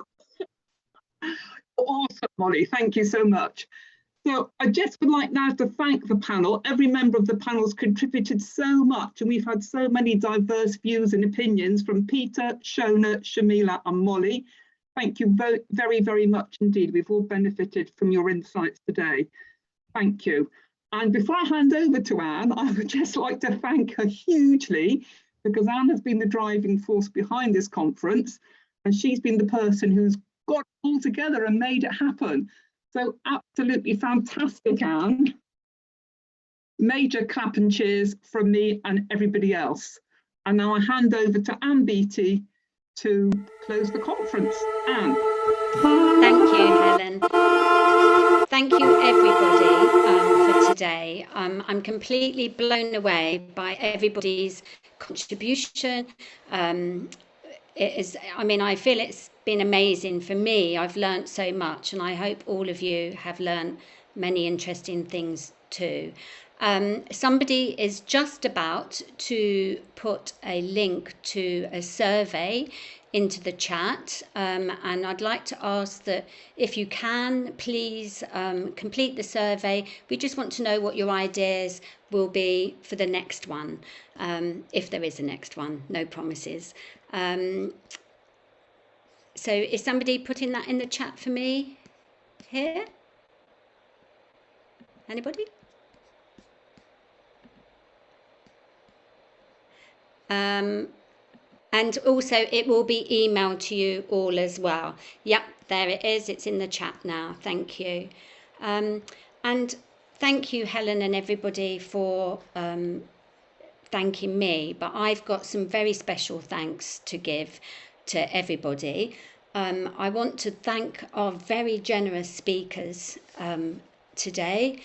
awesome, Molly. Thank you so much. So I just would like now to thank the panel. Every member of the panel has contributed so much, and we've had so many diverse views and opinions from Peter, Shona, Shamila and Molly. Thank you very, very much indeed. We've all benefited from your insights today. Thank you. And before I hand over to Anne, I would just like to thank her hugely, because Anne has been the driving force behind this conference, and she's been the person who's got it all together and made it happen. So absolutely fantastic, Anne. Major clap and cheers from me and everybody else. And now I hand over to Anne Beattie to close the conference. Anne. Thank you, Helen. Thank you, everybody, for today. I'm completely blown away by everybody's contribution. I feel it's been amazing for me. I've learnt so much, and I hope all of you have learnt many interesting things too. Somebody is just about to put a link to a survey into the chat, and I'd like to ask that if you can, please complete the survey. We just want to know what your ideas will be for the next one, if there is a next one, no promises. So is somebody putting that in the chat for me here? Anybody? And also it will be emailed to you all as well. Yep, there it is. It's in the chat now. Thank you. And thank you, Helen, and everybody for thanking me, but I've got some very special thanks to give to everybody. I want to thank our very generous speakers today.